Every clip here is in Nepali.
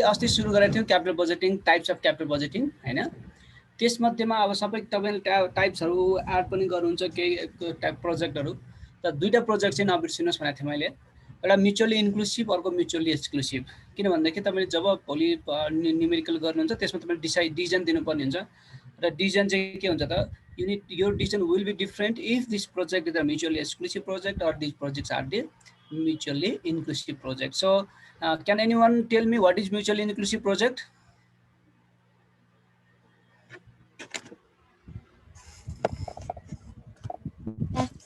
अस्ति सुरु गरेको थियौँ capital budgeting, types of capital budgeting हैन। त्यसमध्येमा अब सबै तपाईँले टाइप्सहरू एड पनि गर्नुहुन्छ केही टाइप प्रोजेक्टहरू। त दुईवटा प्रोजेक्ट चाहिँ नबिर्सिनुहोस् भनेको थिएँ मैले। एउटा म्युचुअली इन्क्लुसिभ, अर्को म्युचुअली एक्सक्लुसिभ। किन भन्दाखेरि तपाईँले जब भोलि न्युमेरिकल गर्नुहुन्छ त्यसमा तपाईँले डिसिजन दिनुपर्ने हुन्छ र डिसिजन चाहिँ के हुन्छ त, your decision will be different if this project is a mutually exclusive project or this projects are the mutually inclusive project. So can anyone tell me what is mutually inclusive project?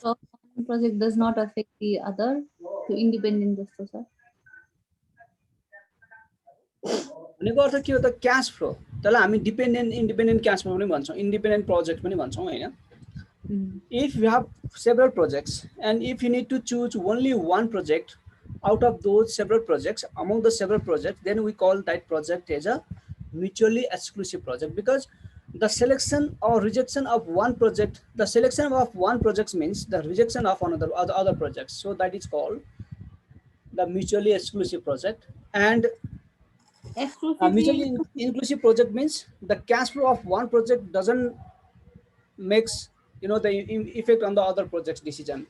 One project does not affect the other, so independent जस्तो छ। भनेको अर्थ के हो त, क्याश फ्लो। त्यसलाई हामी इन्डिपेन्डेन्ट क्याश फ्लो पनि भन्छौँ, इन्डिपेन्डेन्ट प्रोजेक्ट पनि भन्छौँ हैन। If you have several projects and if you need to choose only one project out of those several projects, among the several projects, then we call that project as a mutually exclusive project, because the selection or rejection of one project, the selection of one project means the rejection of other projects. So that is called the mutually exclusive project. And mutually inclusive project means the cash flow of one project doesn't makes the effect on the other project's decision.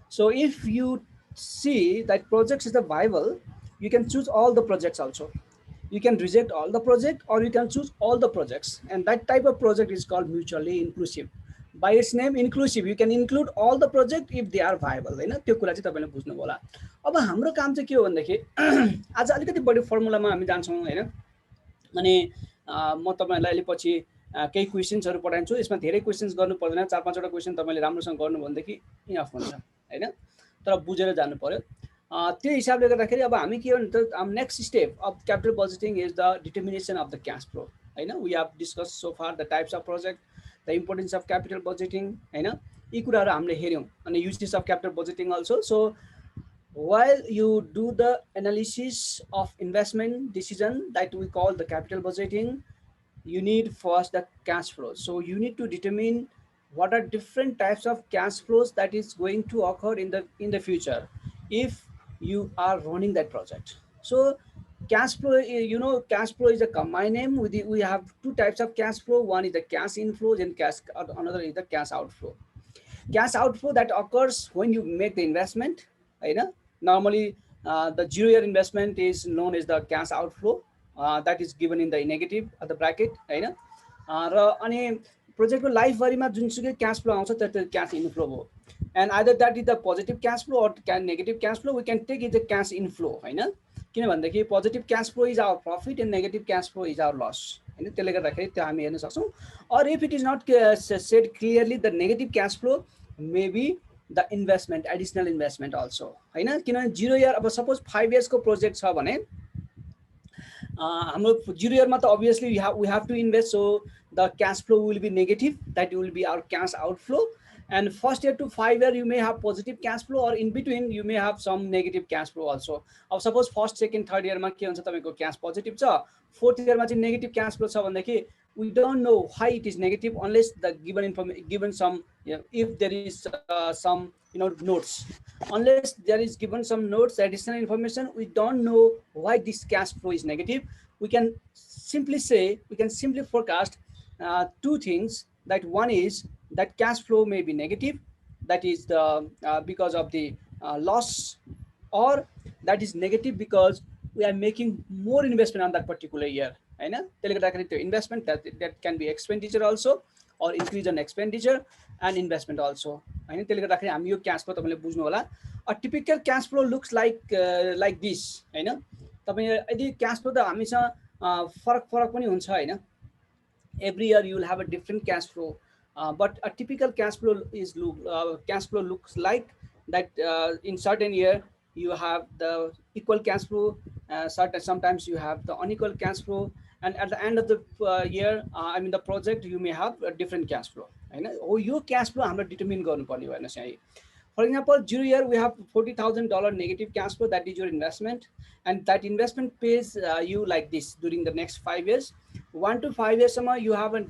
So if you see that projects is the viable, you can choose all the projects also. You can reject all the project or you can choose all the projects, and that type of project is called mutually inclusive. By its name inclusive, you can include all the project if they are viable हैन। त्यो कुरा चाहिँ तपाईले बुझ्नु होला। अब हाम्रो काम चाहिँ के हो भन्दाखेरि आज अलिकति बढी फर्मुलामा हामी जान्छौँ हैन। अनि म तपाईहरुलाई अहिले पछि केही क्वेशन्सहरु पठाउँछु। यसमा धेरै क्वेशन्स गर्नु पर्दैन, 4-5 वटा क्वेशन तपाईले राम्रोसँग गर्नु भनेदेखि इनफ हुन्छ हैन। तर बुझेर जानु पर्यो। त्यो हिसाबले गर्दाखेरि अब हामी के हो त, next step of capital budgeting is the determination of the cash flow हैन। We have discuss so far the types of project, the importance of capital budgeting हैन। यी कुराहरु हामीले हेर्यौं। अनि uses of capital budgeting also. So while you do the analysis of investment decision that we call the capital budgeting, you need first the cash flow. So you need to determine what are different types of cash flows that is going to occur in the future if you are running that project. So cash flow, cash flow is a combined name. We have two types of cash flow. One is the cash inflows and another is the cash outflow. Cash outflow that occurs when you make the investment, normally the 0-year investment is known as the cash outflow. That is given in the negative at the bracket हैन। र अनि प्रोजेक्टको लाइफ भरिमा जुनसुकै क्याश फ्लो आउँछ त्यो क्याश इनफ्लो हो। And either that is the positive cash flow or negative cash flow, we can take is the cash inflow हैन। किन भन्दाखेरि positive cash flow is our profit and negative cash flow is our loss हैन। त्यसले गर्दाखेरि त्यो हामी हेर्न सक्छौँ। Or if it is not said clearly the negative cash flow may be the investment, additional investment also हैन। किनभने 0 इयर, अब सपोज 5 इयर्सको प्रोजेक्ट छ भने हाम्रो 0 इयरमा त obviously we have to invest, so the cash flow will be negative, that will be our cash outflow. And first year to 5 year you may have positive cash flow, or in between you may have some negative cash flow also. अब suppose first, second, third year मा के हुन्छ तपाईको cash positive छ, fourth year मा चाहिँ negative cash flow छ भन्दाखेरि we don't know why it is negative unless the given some, if there is some notes, unless there is given some notes, additional information, we don't know why this cash flow is negative. We can simply say, we can simply forecast two things, that one is that cash flow may be negative, that is the because of the loss, or that is negative because we are making more investment on that particular year हैन। त्यसले गर्दाखेरि त्यो investment that can be expenditure also, or increase in expenditure and investment also हैन। त्यसले गर्दाखेरि हामी यो क्याश फ्लो तपाईले बुझ्नु होला। A typical cash flow looks like this हैन। तपाई यदि क्याश फ्लो त हामीसँग फरक पनि हुन्छ हैन। Every year you will have a different cash flow, but a typical cash flow looks like that. In certain year you have the equal cash flow, sometimes you have the unequal cash flow, and at the end of the year, I mean the project, you may have a different cash flow हैन। हो यो cash flow हाम्रो determine गर्नुपर्ने हो हेर्नुस् यहाँ। For example, 0 year we have $40,000 negative cash flow, that is your investment, and that investment pays you like this during the next 5 years. 1 to 5 years you have a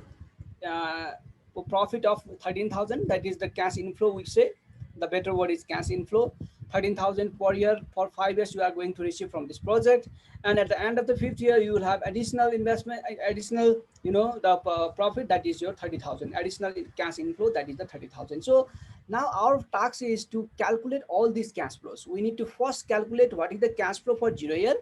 profit of 13,000, that is the cash inflow we say. The better word is cash inflow. 13,000 per year for 5 years you are going to receive from this project, and at the end of the 5th year you will have additional investment, additional the profit, that is your 30,000, additional cash inflow, that is the 30,000. So now our task is to calculate all these cash flows. We need to first calculate what is the cash flow for 0 year,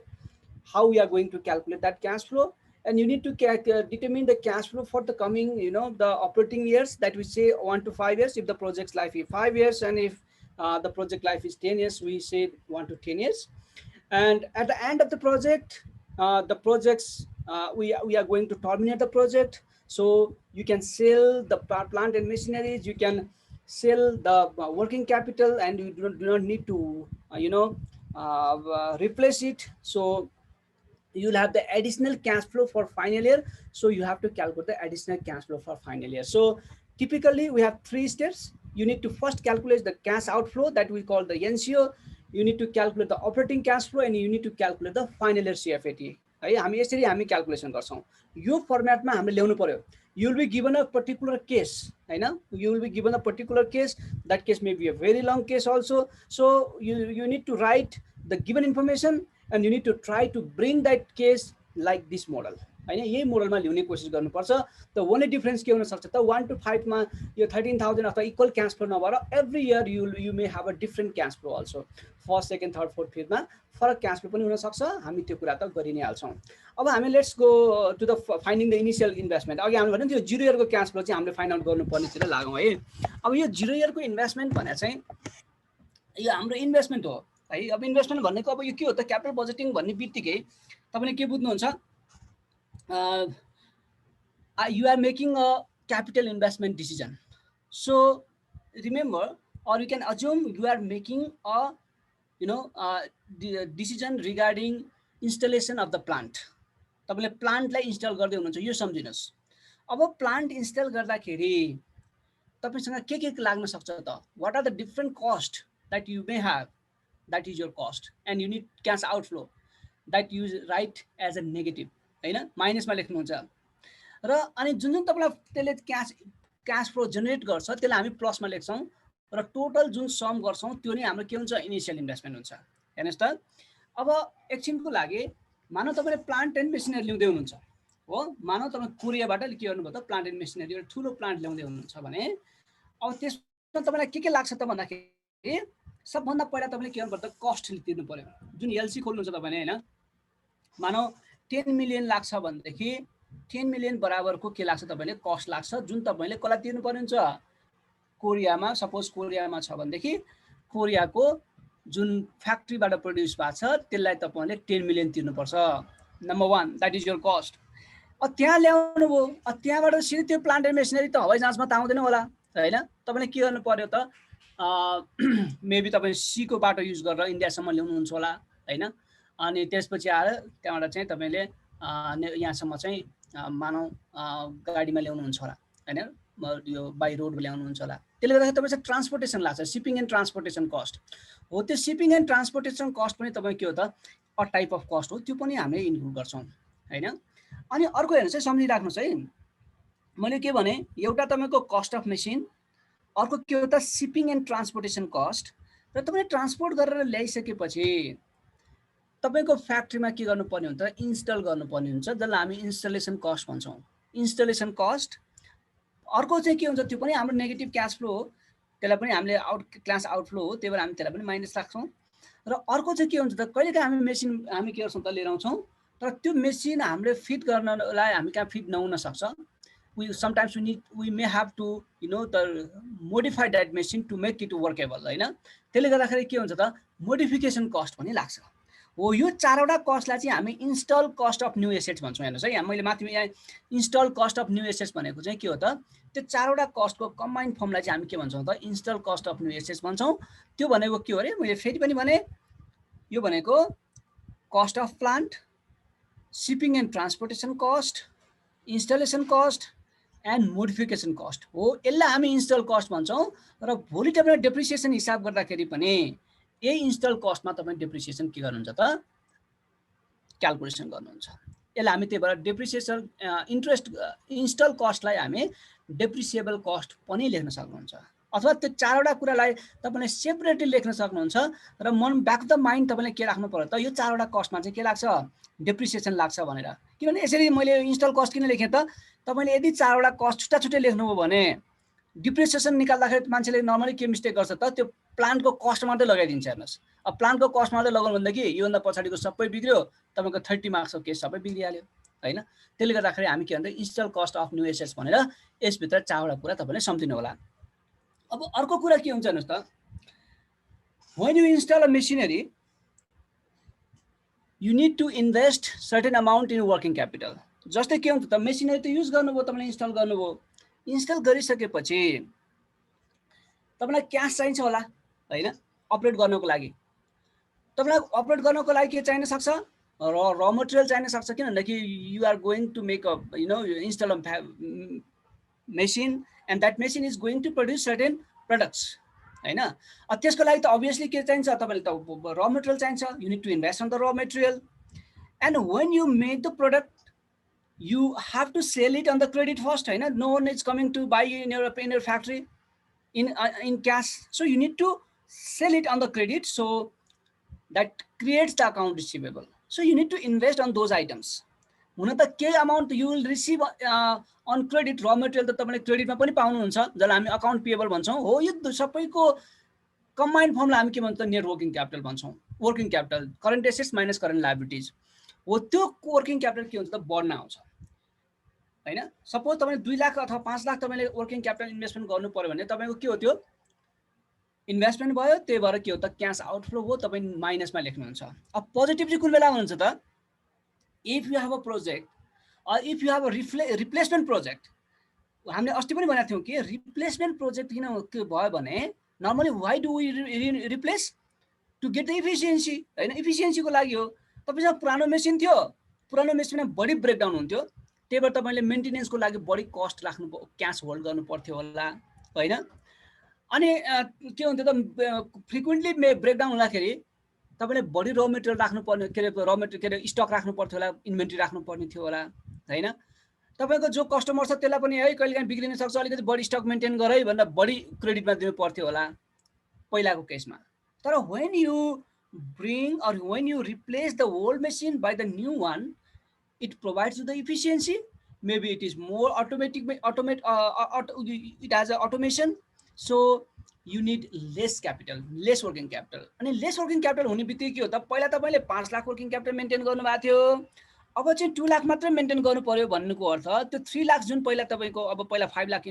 how we are going to calculate that cash flow, and you need to determine the cash flow for the coming the operating years, that we say 1 to 5 years if the project's life is 5 years, and if the project life is 10 years, we say 1 to 10 years. And at the end of the project, the projects we are going to terminate the project, so you can sell the plant and machineries, you can sell the working capital, and you do not need to replace it. So you'll have the additional cash flow for final year, so you have to calculate the additional cash flow for final year. So typically we have 3 steps. You need to first calculate the cash outflow, that we call the NCO. You need to calculate the operating cash flow, and you need to calculate the final year CFAT. है हामी यसरी हामी क्याल्कुलेसन गर्छौं। यो फर्मेटमा हामीले ल्याउनु पर्यो। You will be given a particular case, हैन? You will be given a particular case. That case may be a very long case also. So you need to write the given information, and you need to try to bring that case like this model, हैन? यही मोडलमा ल्याउने कोसिस गर्नुपर्छ। त ओन्ली डिफरेन्स के हुन सक्छ त 1 to 5 मा यो 13,000 अथवा इक्वल क्याश फ्लो नभएर every year you may have a different cash flow also. First, second, third, fourth, fifth मा फरक क्याश फ्लो पनि हुन सक्छ। हामी त्यो कुरा त गरि नै हाल्छौं। अब हामी let's go to the finding the initial investment. अघि हामीले भन्यौ त्यो 0 इयरको क्याश फ्लो चाहिँ हामीले फाइन्ड आउट गर्नुपर्नेतिर लागौं है। अब यो 0 इयरको इन्भेस्टमेन्ट भने चाहिँ यो हाम्रो इन्भेस्टमेन्ट हो है। अब इन्भेस्टमेन्ट भनेको अब यो के हो त, क्यापिटल बजेटिङ भन्ने बित्तिकै तपाईले के बुझ्नुहुन्छ, you are making a capital investment decision. So remember, or you can assume you are making a decision regarding installation of the plant. तपाईले प्लान्टलाई इन्स्टल गर्दै हुनुहुन्छ यो सम्झिनुस्। अब प्लान्ट इन्स्टल गर्दाखेरि तपाईसँग के लाग्न सक्छ त, what are the different cost that you may have, that is your cost, and you need cash outflow that you write as a negative, हैन? माइनसमा लेख्नुहुन्छ। र अनि जुन जुन तपाईलाई त्यसले क्याश फ्लो जेनेरेट गर्छ त्यसलाई हामी प्लसमा लेख्छौं, र टोटल जुन सम गर्छौं त्यो नै हाम्रो के हुन्छ, इनिशियल इन्भेस्टमेन्ट हुन्छ। हेर्नुस् त, अब एकछिनको लागि मानौ तपाईले प्लान्ट एन्ड मेसिनरी ल्याउँदै हुनुहुन्छ हो, मानौ तपाई कोरियाबाट के गर्नुभयो त, प्लान्ट एन्ड मेसिनरी एउटा ठुलो प्लान्ट ल्याउँदै हुनुहुन्छ भने अब त्यसमा तपाईलाई के लाग्छ त भन्दाखेरि सबभन्दा पहिला तपाईले के गर्नुपर्छ, कस्ट तिर्नु पर्यो। जुन एलसी खोल्नुहुन्छ तपाईले हैन, मानौ 10 मिलियन लाग्छ भनेदेखि 10 मिलियन बराबरको के लाग्छ तपाईले, कस्ट लाग्छ, जुन तपाईले कसलाई तिर्नु पर्ने हुन्छ, कोरियामा। सपोज कोरियामा छ भनेदेखि कोरियाको जुन फ्याक्ट्रीबाट प्रोड्युस भएको छ त्यसलाई तपाईले 10 मिलियन तिर्नुपर्छ। Number 1, that is your cost. त्यहाँ ल्याउनु भयो, त्यहाँबाट सिधै त्यो प्लान्ट एन्ड मेसिनरी त हवाई जहाजमा त आउँदैन होला हैन? तपाईले के गर्नु पर्यो त, मेबी तपाई सी को बाटो युज गरेर इन्डियासम्म ल्याउनुहुन्छ होला हैन? अनि त्यसपछि आएर त्यहाँबाट चाहिँ तपाईले यहाँसम्म चाहिँ मानौ गाडीमा ल्याउनुहुन्छ होला हैन, यो बाइ रोड ल्याउनुहुन्छ होला। त्यसले गर्दा तपाईसँग ट्रान्सपोर्टेसन लाग्छ, शिपिङ एन्ड ट्रान्सपोर्टेसन कस्ट हो। त्यो शिपिङ एन्ड ट्रान्सपोर्टेसन कस्ट पनि तपाईँ के हो त, अ टाइप अफ कस्ट हो, त्यो पनि हामीले इन्क्लुड गर्छौं हैन? अनि अर्को हेर्नुस् है, सम्झिराख्नुस् है, मैले के भने एउटा तपाईको कस्ट अफ मेसिन, अर्को के हो त शिपिङ एन्ड ट्रान्सपोर्टेसन कस्ट। र तपाईले ट्रान्सपोर्ट गरेर ल्याइसकेपछि तपाईको फ्याक्ट्रीमा के गर्नुपर्ने हुन्छ, इन्स्टल गर्नुपर्ने हुन्छ, जसलाई हामी इन्स्टलेसन कस्ट भन्छौं। Installation cost. अर्को चाहिँ के हुन्छ, त्यो पनि हाम्रो नेगेटिभ क्याश फ्लो हो, त्यसलाई पनि हामीले क्याश आउटफ्लो हो, त्यही भएर हामी त्यसलाई पनि माइनस राख्छौं। र अर्को चाहिँ के हुन्छ त, कहिलेकाहीँ हामी मेसिन हामी के गर्छौं त, लिएर आउँछौं, तर त्यो मेसिन हामीले फिट गर्नलाई हामी कहाँ फिट नहुन सक्छ। sometimes we may have to modify that machine to make it workable हैन? त्यसले गर्दाखेरि के हुन्छ त, मोडिफिकेसन कस्ट पनि लाग्छ हो। यो चारवटा कस्टलाई चाहिँ हामी install cost of new assets भन्छौं। हेर्नुस् है, यहाँ मैले माथि यहाँ install cost of new assets भनेको चाहिँ के हो त, त्यो चारवटा कस्टको कम्बाइन्ड फर्मलाई चाहिँ हामी के भन्छौं त, install cost of new assets भन्छौं। त्यो भनेको के हो रे, मैले फेरि पनि भने, यो भनेको cost of plant, shipping and transportation cost, installation cost and modification cost हो। यसलाई हामी इन्स्टल कस्ट भन्छौं। र भोलि तपाईले डेप्रिसिएसन हिसाब गर्दाखेरि पनि यही इन्स्टल कस्टमा तपाईले डेप्रिसिएसन के गर्नुहुन्छ त, क्याल्कुलेसन गर्नुहुन्छ। यसलाई हामी त्यही भएर डेप्रिसिएसन इन्ट्रेस्ट इन्स्टल कस्टलाई हामी डेप्रिसिएबल कस्ट पनि लेख्न सक्नुहुन्छ अथवा त्यो चारवटा कुरालाई तपाईँले सेपरेटली लेख्न सक्नुहुन्छ र मन ब्याक द माइन्ड तपाईँले के राख्नु पर्यो त यो चारवटा कस्टमा चाहिँ के लाग्छ डेप्रिसिएसन लाग्छ भनेर। किनभने यसरी मैले इन्स्टल कस्ट किन लेखेँ त तपाईँले यदि चारवटा कस्ट छुट्टा छुट्टै लेख्नुभयो भने डिप्रिसिएसन निकाल्दाखेरि मान्छेले नर्मली के मिस्टेक गर्छ त त्यो प्लान्टको कस्ट मात्रै लगाइदिन्छ। हेर्नुहोस् अब प्लान्टको कस्ट मात्रै लगाउनु भन्दाखेरि योभन्दा पछाडिको सबै बिग्रियो, तपाईँको 30 मार्क्सको केस सबै बिग्रिहाल्यो होइन। त्यसले गर्दाखेरि हामी के भन्छ install cost of new assets भनेर यसभित्र चारवटा कुरा तपाईँले सम्झिनु होला। अब अर्को कुरा के हुन्छ हेर्नुहोस् त, when you install a machinery you need to invest certain amount in working capital। जस्तै के हुन्छ त मेसिनरी त युज गर्नुभयो, तपाईँले इन्स्टल गर्नुभयो, इन्स्टल गरिसकेपछि तपाईँलाई क्यास चाहिन्छ होला होइन अपरेट गर्नको लागि। तपाईँलाई अपरेट गर्नको लागि के चाहिन सक्छ, र मटेरियल चाहिन सक्छ। किन भन्दाखेरि you are going to make a install a machine and that machine is going to produce certain products होइन। त्यसको लागि त अभियसली के चाहिन्छ, तपाईँले त र मटेरियल चाहिन्छ। You need to invest on the raw material and when you make the product you have to sell it on the credit first, right? No one is coming to buy in your factory in cash, so you need to sell it on the credit, so that creates the account receivable. So you need to invest on those items. हुन त के amount you will receive on credit, raw material त तपाईले क्रेडिटमा पनि पाउनुहुन्छ, जसलाई हामी अकाउन्ट पेएबल भन्छौं। हो यो सबैको कम्बाइन्ड फर्मलाई हामी के भन्छौं, नेट वर्किङ क्यापिटल भन्छौं। Working capital current assets minus current liabilities हो। त्यो वर्किङ क्यापिटल के हुन्छ त बढ्न आउँछ हैन। सपोज तपाईले 2 लाख अथवा 5 लाख तपाईले वर्किङ क्यापिटल इन्भेस्टमेन्ट गर्नु पर्यो भने तपाईको के हो, त्यो इन्भेस्टमेन्ट भयो, त्यही भएर के हो त क्याश आउटफ्लो हो, तपाई माइनसमा लेख्नुहुन्छ। अब पोजिटिभ चाहिँ कुन बेला हुन्छ त, if you have a project or if you have a replacement project। हामीले अस्ति पनि भनेको थियौं कि रिप्लेसमेन्ट प्रोजेक्ट किन के भयो भने normally why do we replace, to get the efficiency हैन। इफिसिएन्सीको लागि हो। तपाईसँग पुरानो मेसिन थियो, पुरानो मेसिनमा बढी ब्रेकडाउन हुन्थ्यो, त्यही भएर तपाईले मेन्टेनेन्सको लागि बढी कस्ट राख्नु, क्याश होल्ड गर्नु पर्थ्यो होला हैन। अनि के हुन्थ्यो त फ्रिक्वेन्टली ब्रेकडाउन हुँदाखेरि तपाईले बढी र मटेरियल राख्नु पर्ने, के र मटेरियल के रे स्टक राख्नु पर्थ्यो होला, इन्भेन्टरी राख्नु पर्ने थियो होला हैन। तपाईको जो कस्टमर छ त्यसलाई पनि है कहिलेकाहीँ बिग्रिन सक्छ, अलिकति बढी स्टक मेन्टेन गर है भनेर बढी क्रेडिटमा दिनु पर्थ्यो होला पहिलाको केसमा। तर when you bring or when you replace the old machine by the new one, it provides you the efficiency. Maybe it is more automatic, it has a automation, so you need less capital, less working capital। अनि लेस वर्किङ क्यापिटल हुने बित्तिकै के हो त, पहिला तपाईले 5 लाख वर्किङ क्यापिटल मेन्टेन गर्नु भएको थियो, अब चाहिँ 2 लाख मात्र मेन्टेन गर्नु पर्यो भन्नुको अर्थ त्यो 3 लाख जुन पहिला तपाईको अब पहिला 5 लाख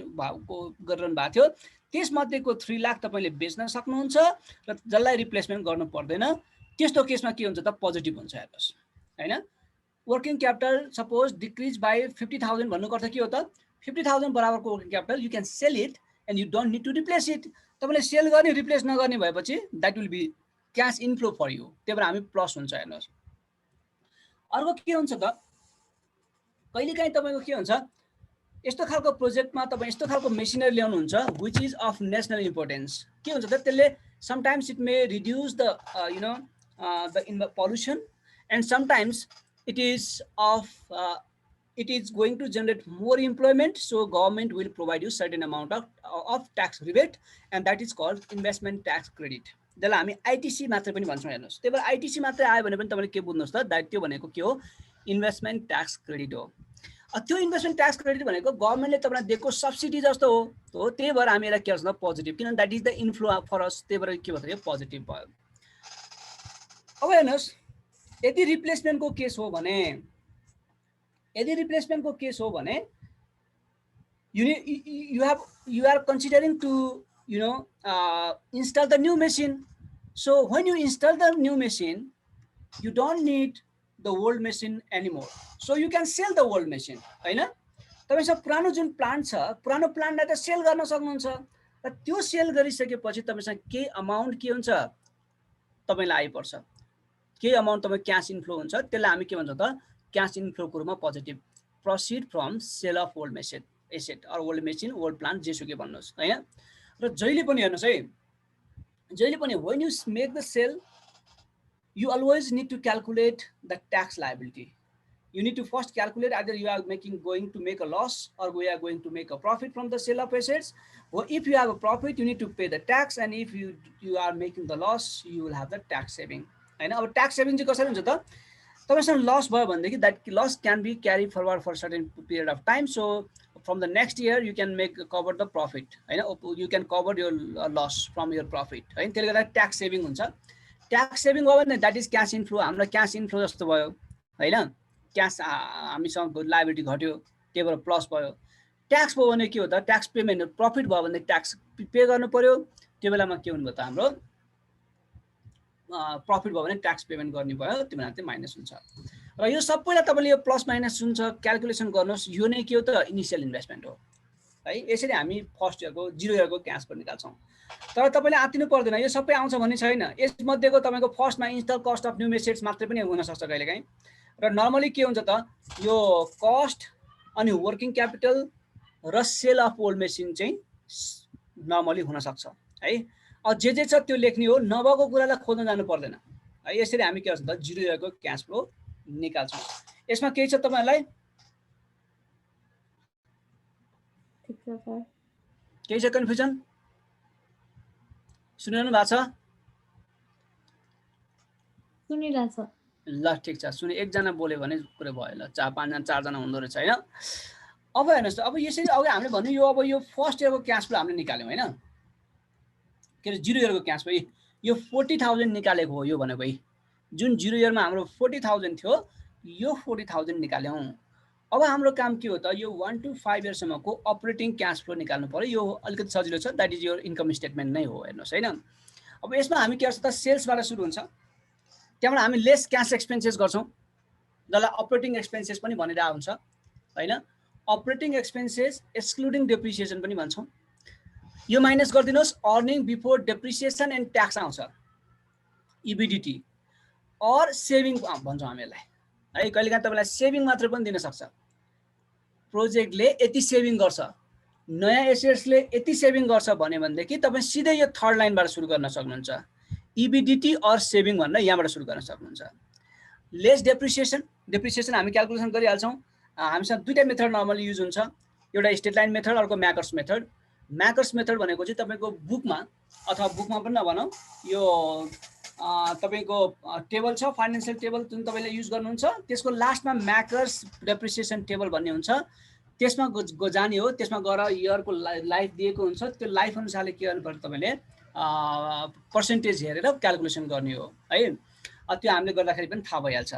को गरिरहनु भएको थियो, त्यसमध्येको 3 लाख तपाईले बेच्न सक्नुहुन्छ र जसलाई रिप्लेसमेन्ट गर्नु पर्दैन। त्यस्तो केसमा के हुन्छ त पोजिटिभ हुन्छ हेर्नुस् हैन। Working capital suppose decrease by 50,000 भन्नुको अर्थ के हो त, 50,000 बराबरको working capital you can sell it and you don't need to replace it. तपाईले सेल गर्ने रिप्लेस नगर्ने भएपछि that will be cash inflow for you, त्यही भएर हामी प्लस हुन्छ हेर्नुस्। अर्को के हुन्छ त, कहिलेकाहीँ तपाईको के हुन्छ, यस्तो खालको प्रोजेक्टमा तपाई यस्तो खालको मेसिनरी ल्याउनुहुन्छ which is of national importance. के हुन्छ त त्यसले sometimes it may reduce the the pollution and sometimes it is going to generate more employment, so government will provide you certain amount of tax rebate and that is called investment tax credit। जसलाई हामी आईटीसी मात्र पनि भन्छौँ हेर्नुस्। त्यही भएर आईटीसी मात्र आयो भने पनि तपाईले के बुझ्नुस् त, त्यो भनेको के हो, इन्भेस्टमेन्ट ट्याक्स क्रेडिट हो। त्यो इन्भेस्टमेन्ट ट्याक्स क्रेडिट भनेको गभर्नमेन्टले तपाईलाई दिएको सब्सिडी जस्तो हो, त्यही भएर हामी यसलाई के गर्छौँ पोजिटिभ, किनभने that is the inflow for us, त्यही भएर के भयो पोजिटिभ भयो। अब हेर्नुस्, यदि रिप्लेसमेन्टको केस हो भने, यदि रिप्लेसमेन्टको केस हो भने you are considering to install the new machine। so when you install the new machine you don't need the old machine anymore, so you can sell the old machine हैन। तपाईसँग पुरानो जुन प्लान्ट छ, पुरानो प्लान्टलाई त सेल गर्न सक्नुहुन्छ र त्यो सेल गरिसकेपछि तपाईसँग के अमाउन्ट के हुन्छ तपाईलाई आइपर्छ, के अमाउन्ट तपाईँ क्यास इन्फ्लो हुन्छ, त्यसलाई हामी के भन्छौँ त क्यास इन्फ्लोको रूपमा positive, proceed from sell of old asset or old machine, old plant, जेसुकै भन्नुहोस् हैन। र जहिले पनि हेर्नुहोस् है, जहिले पनि when you make the sale you always need to calculate the tax liability। You need to first calculate either you are going to make a loss or we are going to make a profit from the sale of assets. Or if you have a profit, you need to pay the tax, and if you are making the loss, you will have the tax saving. And our tax saving चाहिँ कसरी हुन्छ त तपाईसँग लस भयो भनेदेखि that loss can be carried forward for certain period of time. So from the next year you can make cover the profit, हैन, you can cover your loss from your profit, हैन, त्यसले गर्दा ट्याक्स सेभिङ हुन्छ. ट्याक्स सेभिङ भयो भने द्याट इज क्यास इनफ्लो. हामीलाई क्यास इनफ्लो जस्तो भयो, हैन, क्यास हामीसँग लायबिलिटी घट्यो, त्यही भएर प्लस भयो. ट्याक्स भयो भने के हो त ट्याक्स पेमेन्ट, प्रफिट भयो भने ट्याक्स पे गर्नु पर्यो. त्यो बेलामा के हुनु भयो त हाम्रो प्रफिट भयो भने ट्याक्स पेमेन्ट गर्ने भयो, त्यो बेला चाहिँ माइनस हुन्छ. र यो सबैलाई तपाईँले यो प्लस माइनस हुन्छ क्यालकुलेसन गर्नुहोस्. यो नै के हो त इनिसियल इन्भेस्टमेन्ट हो है. यसरी हामी फर्स्ट इयरको 0 इयरको क्यास फ्लो निकाल्छौँ. तर तपाईँले आत्तिनु पर्दैन, यो सबै आउँछ भन्ने छैन. यसमध्येको तपाईँको फर्स्टमा install cost of new assets मात्रै पनि हुनसक्छ कहिलेकाहीँ. र नर्मली के हुन्छ त यो कस्ट अनि वर्किङ क्यापिटल र सेल अफ ओल्ड मेसिन चाहिँ नर्मली हुनसक्छ है. जे छ त्यो लेख्ने हो, नभएको कुरालाई खोज्न जानु पर्दैन है. यसरी हामी के गर्छौँ त 0 इयरको क्यास फ्लो निकाल्छौँ. यसमा केही छ तपाईँहरूलाई केही छ कन्फ्युजन? सुनिरहनु भएको छ? सुनिरहेछ. ल ठिक छ. सुने एकजना बोल्यो भने कुरो भयो. ल 4-5 जना 4 जना हुँदो रहेछ हैन. अब हेर्नुहोस् त, अब यसरी अघि हामीले भन्यो यो अब यो फर्स्ट इयरको क्यास फ्लो हामीले निकाल्यौँ हैन. के अरे 0 इयरको क्यास फ्लो यो 40,000 निकालेको हो. यो भनेको जुन 0 इयरमा हाम्रो 40,000 थियो, यो 40,000 निकाल्यौँ. अब हाम्रो काम के हो त यो 1 to 5 इयरसम्मको अपरेटिङ क्यास फ्लो निकाल्नु पर्यो. यो अलिकति सजिलो छ, that is your income statement नै हो. हेर्नुहोस् हैन. अब यसमा हामी के गर्छ त सेल्सबाट सुरु हुन्छ, त्यहाँबाट हामी लेस क्यास एक्सपेन्सेस गर्छौँ, जसलाई अपरेटिङ एक्सपेन्सेस पनि भनेर हुन्छ हैन. अपरेटिङ एक्सपेन्सेस एक्सक्लुडिङ डेप्रिसिएसन पनि भन्छौँ. यो माइनस गरिदिनुहोस्. Earning before depreciation and tax आउँछ, इबिडिटी और सेभिङ भन्छौँ हामी यसलाई है. कहिलेकाहीँ तपाईँलाई सेभिङ मात्र पनि दिन सक्छ. प्रोजेक्टले यति सेभिङ गर्छ, नयाँ एसेट्सले यति सेभिङ गर्छ भनेदेखि तपाईँ सिधै यो थर्ड लाइनबाट सुरु गर्न सक्नुहुन्छ. इबिडिटी और सेभिङ भनेर यहाँबाट सुरु गर्न सक्नुहुन्छ. लेस डेप्रिसिएसन, डेप्रिसिएसन हामी क्यालकुलेसन गरिहाल्छौँ. हामीसँग दुईटा मेथड नर्मली युज हुन्छ, एउटा स्टेट लाइन मेथड, अर्को म्याकर्स मेथड. म्याकर्स मेथड भनेको चाहिँ तपाईँको बुकमा अथवा बुकमा पनि नभनौँ, यो तपाईँको टेबल छ, फाइनेन्सियल टेबल जुन तपाईँले युज गर्नुहुन्छ, त्यसको लास्टमा म्याकर्स डेप्रिसिएसन टेबल भन्ने हुन्छ. त्यसमा जाने हो, त्यसमा गएर इयरको लाइफ दिएको हुन्छ, त्यो लाइफ अनुसारले के गर्नु पर्छ तपाईँले पर्सेन्टेज हेरेर क्यालकुलेसन गर्ने हो है. त्यो हामीले गर्दाखेरि पनि थाहा भइहाल्छ.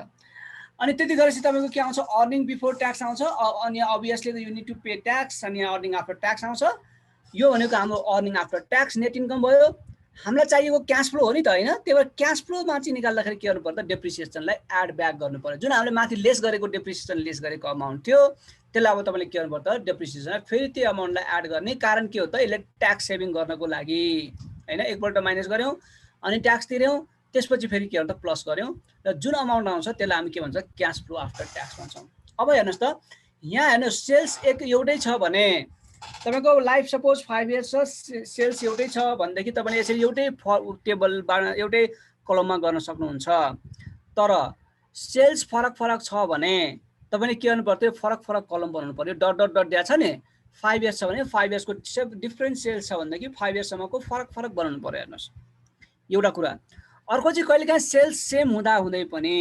अनि त्यति गरेपछि तपाईँको के आउँछ, अर्निङ बिफोर ट्याक्स आउँछ. अनि obviously you need to pay tax. अनि अर्निङ आफ्टर ट्याक्स आउँछ. यो भनेको हाम्रो earning after tax net income भयो. हामीलाई चाहिएको क्यास फ्लो हो नि त हैन. त्यही भएर क्यास फ्लोमा चाहिँ निकाल्दाखेरि के गर्नु पर्छ, डेप्रिसिएसनलाई एड ब्याक गर्नु पर्यो. जुन हामीले माथि लेस गरेको डेप्रिसिएसन लेस गरेको अमाउन्ट थियो, त्यसलाई अब तपाईँले के गर्नु पर्छ, डेप्रिसिएसनलाई फेरि त्यो अमाउन्टलाई एड गर्ने. कारण के हो त यसले ट्याक्स सेभिङ गर्नको लागि हैन. एकपल्ट माइनस गर्यौँ अनि ट्याक्स तिर्यौँ, त्यसपछि फेरि के गर्नु त प्लस गर्यौँ, र जुन अमाउन्ट आउँछ त्यसलाई हामी के भन्छ क्यास फ्लो आफ्टर ट्याक्स भन्छौँ. अब हेर्नुहोस् त, यहाँ हेर्नुहोस् सेल्स एउटै छ भने तपाईँको लाइफ सपोज 5 इयर्स छ, सेल्स एउटै छ भनेदेखि तपाईँले यसरी एउटै टेबलबाट एउटै कलममा गर्न सक्नुहुन्छ. तर सेल्स फरक फरक छ भने तपाईँले के गर्नु पर्यो, फरक फरक कलम बनाउनु पर्यो. डट डट डट दिएको छ नि. 5 इयर्स छ भने 5 इयर्सको डिफ्रेन्ट सेल्स छ भनेदेखि 5 इयर्ससम्मको फरक फरक बनाउनु पर्यो. हेर्नुहोस् एउटा कुरा. अर्को चाहिँ कहिलेकाहीँ सेल्स सेम हुँदा हुँदै पनि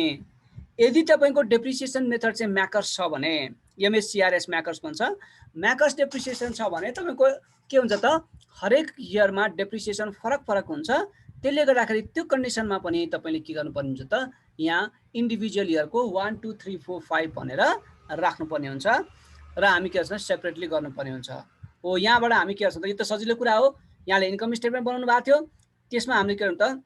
यदि तपाईँको डेप्रिसिएसन मेथड चाहिँ म्याकर्स छ भने, एमएससिआरएस म्याकर्स भन्छ, म्याकर्स डेप्रिसिएसन छ भने तपाईँको के हुन्छ त हरेक इयरमा डेप्रिसिएसन फरक फरक हुन्छ. त्यसले गर्दाखेरि त्यो कन्डिसनमा पनि तपाईँले के गर्नुपर्ने हुन्छ त, यहाँ इन्डिभिजुअल इयरको 1 2 3 4 5 भनेर राख्नुपर्ने हुन्छ र हामी के गर्छौँ सेपरेटली गर्नुपर्ने हुन्छ. हो यहाँबाट हामी के गर्छौँ त, यो त सजिलो कुरा हो. यहाँले इन्कम स्टेटमेन्ट बनाउनु भएको थियो, त्यसमा हामीले के गर्नु त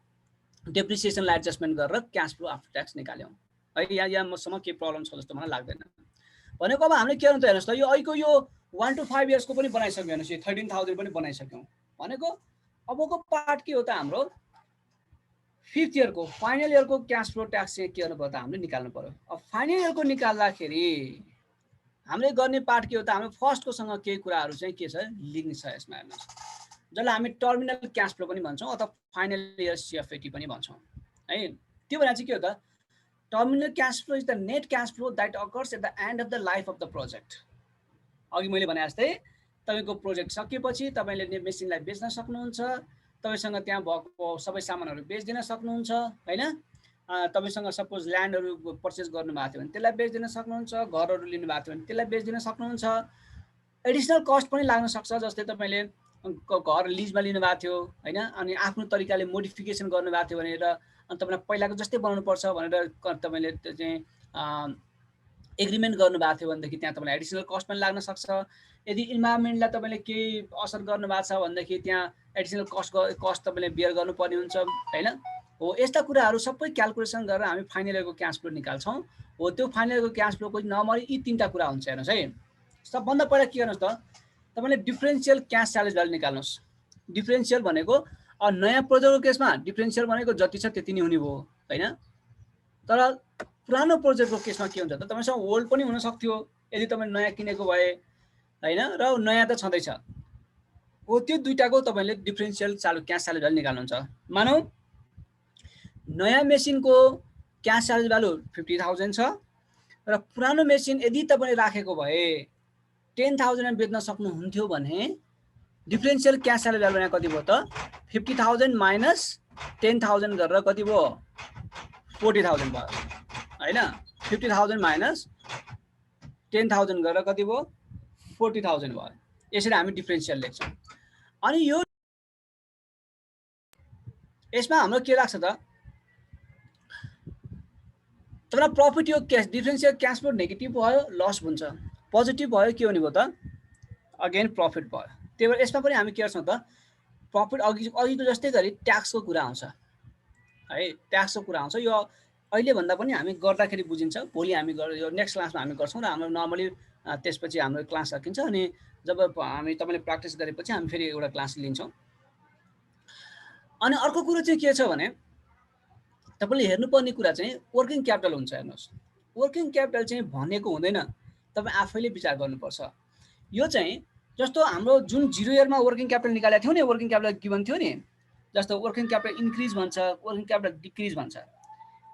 डेप्रिसिएसनलाई एडजस्टमेन्ट गरेर क्यास फ्लो आफ्टर ट्याक्स निकाल्यौँ है. यहाँसम्म केही प्रब्लम छ जस्तो मलाई लाग्दैन. भनेको अब हामीले के गर्नु त हेर्नुहोस् त, यो अहिलेको यो 1 to 5 इयर्सको पनि बनाइसक्यौँ. हेर्नुहोस् यो 13,000 पनि बनाइसक्यौँ. भनेको अबको पार्ट के हो त, हाम्रो 5th इयरको फाइनल इयरको क्यास फ्लो ट्याक्स चाहिँ के गर्नु पर्यो त, हामीले निकाल्नु पर्यो. अब फाइनल इयरको निकाल्दाखेरि हामीले गर्ने पार्ट के हो त, हाम्रो फर्स्टकोसँग केही कुराहरू चाहिँ के छ लिङ्क छ यसमा. हेर्नुहोस् जसलाई हामी टर्मिनल क्यास फ्लो पनि भन्छौँ अथवा फाइनल इयर सिएफएटी पनि भन्छौँ है. त्यो भनेर चाहिँ के हो त, terminal cash flow is the net cash flow that occurs at the end of the life of the project. अघि मैले भने जस्तै तपाईँको प्रोजेक्ट सकिएपछि तपाईँले मेसिनलाई बेच्न सक्नुहुन्छ, तपाईँसँग त्यहाँ भएको सबै सामानहरू बेचिदिन सक्नुहुन्छ होइन। तपाईँसँग सपोज ल्यान्डहरू पर्चेस गर्नुभएको थियो भने त्यसलाई बेचिदिन सक्नुहुन्छ, घरहरू लिनुभएको थियो भने त्यसलाई बेचिदिन सक्नुहुन्छ। एडिसनल कस्ट पनि लाग्न सक्छ, जस्तै तपाईँले घर लिजमा लिनुभएको थियो होइन, अनि आफ्नो तरिकाले मोडिफिकेसन गर्नुभएको थियो भनेर अनि तपाईँलाई पहिलाको जस्तै बनाउनुपर्छ भनेर तपाईँले त्यो चाहिँ एग्रिमेन्ट गर्नुभएको थियो भनेदेखि त्यहाँ तपाईँलाई एडिसनल कस्ट पनि लाग्न सक्छ। यदि इन्भाइरोमेन्टलाई तपाईँले केही असर गर्नुभएको छ भनेदेखि त्यहाँ एडिसनल कस्ट तपाईँले बियर गर्नुपर्ने हुन्छ होइन। हो यस्ता कुराहरू सबै क्यालकुलेसन गरेर हामी फाइनल इयरको क्यास फ्लो निकाल्छौँ। हो त्यो फाइनल इयरको क्यास फ्लोको नम्बर यी 3टा कुरा हुन्छ। हेर्नुहोस् है, सबभन्दा पहिला के गर्नुहोस् त, तपाईँले डिफ्रेन्सियल क्यास स्यालेज भ्यालु निकाल्नुहोस्। डिफ्रेन्सियल भनेको नयाँ प्रोजेक्टको केसमा डिफ्रेन्सियल भनेको जति छ त्यति नै हुने भयो होइन। तर पुरानो प्रोजेक्टको केसमा के हुन्छ त, तपाईँसँग ओल्ड पनि हुन सक्थ्यो यदि तपाईँ नयाँ किनेको भए होइन, र नयाँ त छँदैछ। हो त्यो दुईटाको तपाईँले डिफ्रेन्सियल क्यास स्यालेज भ्यालु निकाल्नुहुन्छ। मानौँ नयाँ मेसिनको क्यास स्यालेज भ्यालु 50,000 छ र पुरानो मेसिन यदि तपाईँले राखेको भए 10,000 बेच्न सक्नुहुन्थ्यो भने डिफ्रेन्सियल क्यास स्यालेज भ्यालु यहाँ कति भयो त, 50,000 माइनस 10,000 गरेर कति भयो, 40,000 भयो होइन। 50,000 माइनस 10,000 गरेर कति भयो, 40,000 भयो। यसरी हामी डिफ्रेन्सियल लेख्छौँ। अनि यो यसमा हाम्रो के लाग्छ त, तपाईँलाई प्रफिट यो cash differential cash flow negative भयो लस हुन्छ, पोजिटिभ भयो के हुने भयो त, अगेन प्रफिट भयो। त्यही भएर यसमा पनि हामी के गर्छौँ त, प्रफिट अघिको जस्तै गरी ट्याक्सको कुरा आउँछ है, ट्याक्सको कुरा आउँछ। यो अहिले भन्दा पनि हामी गर्दाखेरि बुझिन्छ, भोलि हामी यो नेक्स्ट क्लासमा हामी गर्छौँ र हाम्रो नर्मली त्यसपछि हाम्रो क्लास सकिन्छ। अनि जब हामी तपाईँले प्र्याक्टिस गरेपछि हामी फेरि एउटा क्लास लिन्छौँ। अनि अर्को कुरो चाहिँ के छ भने तपाईँले हेर्नुपर्ने कुरा चाहिँ वर्किङ क्यापिटल हुन्छ। हेर्नुहोस्, वर्किङ क्यापिटल चाहिँ भनेको हुँदैन, तपाईँ आफैले विचार गर्नुपर्छ। यो चाहिँ जस्तो हाम्रो जुन 0 इयरमा वर्किङ क्यापिटल निकालेको थियो नि, वर्किङ क्यापिटल गिभन थियो नि, जस्तो वर्किङ क्यापिटल इन्क्रिज भन्छ, वर्किङ क्यापिटल डिक्रिज भन्छ।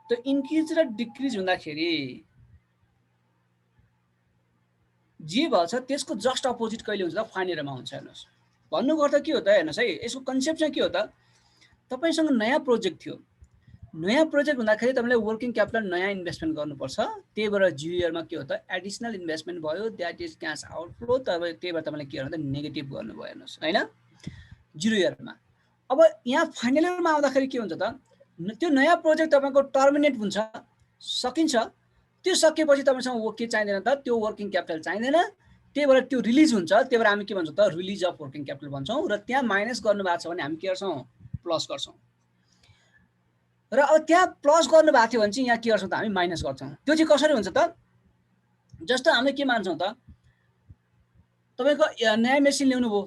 त्यो इन्क्रिज र डिक्रिज हुँदाखेरि जे भन्छ त्यसको जस्ट अपोजिट कहिले हुन्छ त, फाइनल इयरमा हुन्छ। हेर्नुहोस्, भन्नुको अर्थ के हो त, हेर्नुहोस् है, यसको कन्सेप्ट चाहिँ के हो त, तपाईँसँग नयाँ प्रोजेक्ट थियो, नयाँ प्रोजेक्ट हुँदाखेरि तपाईँले वर्किङ क्यापिटल नयाँ इन्भेस्टमेन्ट गर्नुपर्छ। त्यही भएर 0 इयरमा के हो त, एडिसनल इन्भेस्टमेन्ट भयो, द्याट इज क्यास आउटफ्लो। त्यही भएर तपाईँले के गर्नु त, नेगेटिभ गर्नुभयो। हेर्नुहोस् होइन, 0 इयरमा। अब यहाँ फाइनल इयरमा आउँदाखेरि के हुन्छ त, त्यो नयाँ प्रोजेक्ट तपाईँको टर्मिनेट हुन्छ, सकिन्छ। त्यो सकिएपछि तपाईँसँग के चाहिँदैन त, त्यो वर्किङ क्यापिटल चाहिँदैन। त्यही भएर त्यो रिलिज हुन्छ। त्यही भएर हामी के भन्छौँ त, रिलिज अफ वर्किङ क्यापिटल भन्छौँ। र त्यहाँ माइनस गर्नुभएको छ भने हामी के गर्छौँ, प्लस गर्छौँ। र अब त्यहाँ प्लस गर्नुभएको थियो भने चाहिँ यहाँ के गर्छौँ त, हामी माइनस गर्छौँ। त्यो चाहिँ कसरी हुन्छ त, जस्तो हामीले के मान्छौँ त, तपाईँको नयाँ मेसिन ल्याउनु भयो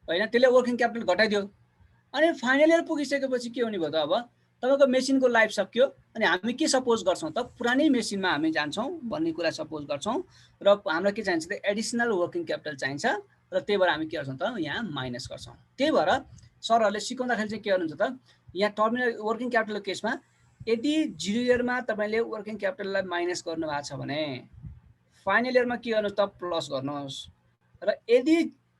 होइन, त्यसले वर्किङ क्यापिटल घटाइदियो। अनि फाइनल इयर पुगिसकेपछि के हुने भयो त, अब तपाईँको मेसिनको लाइफ सक्यो। अनि हामी के सपोज गर्छौँ त, पुरानै मेसिनमा हामी जान्छौँ भन्ने कुरा सपोज गर्छौँ। र हामीलाई के चाहिन्छ त, एडिसनल वर्किङ क्यापिटल चाहिन्छ। र त्यही भएर हामी के गर्छौँ त, यहाँ माइनस गर्छौँ। त्यही भएर सरहरूले सिकाउँदाखेरि चाहिँ के गर्नुहुन्छ त, यहाँ टर्मिनल वर्किङ क्यापिटलको केसमा यदि 0 इयरमा तपाईँले वर्किङ क्यापिटललाई माइनस गर्नुभएको छ भने फाइनल इयरमा के गर्नुहोस् त, प्लस गर्नुहोस्। र यदि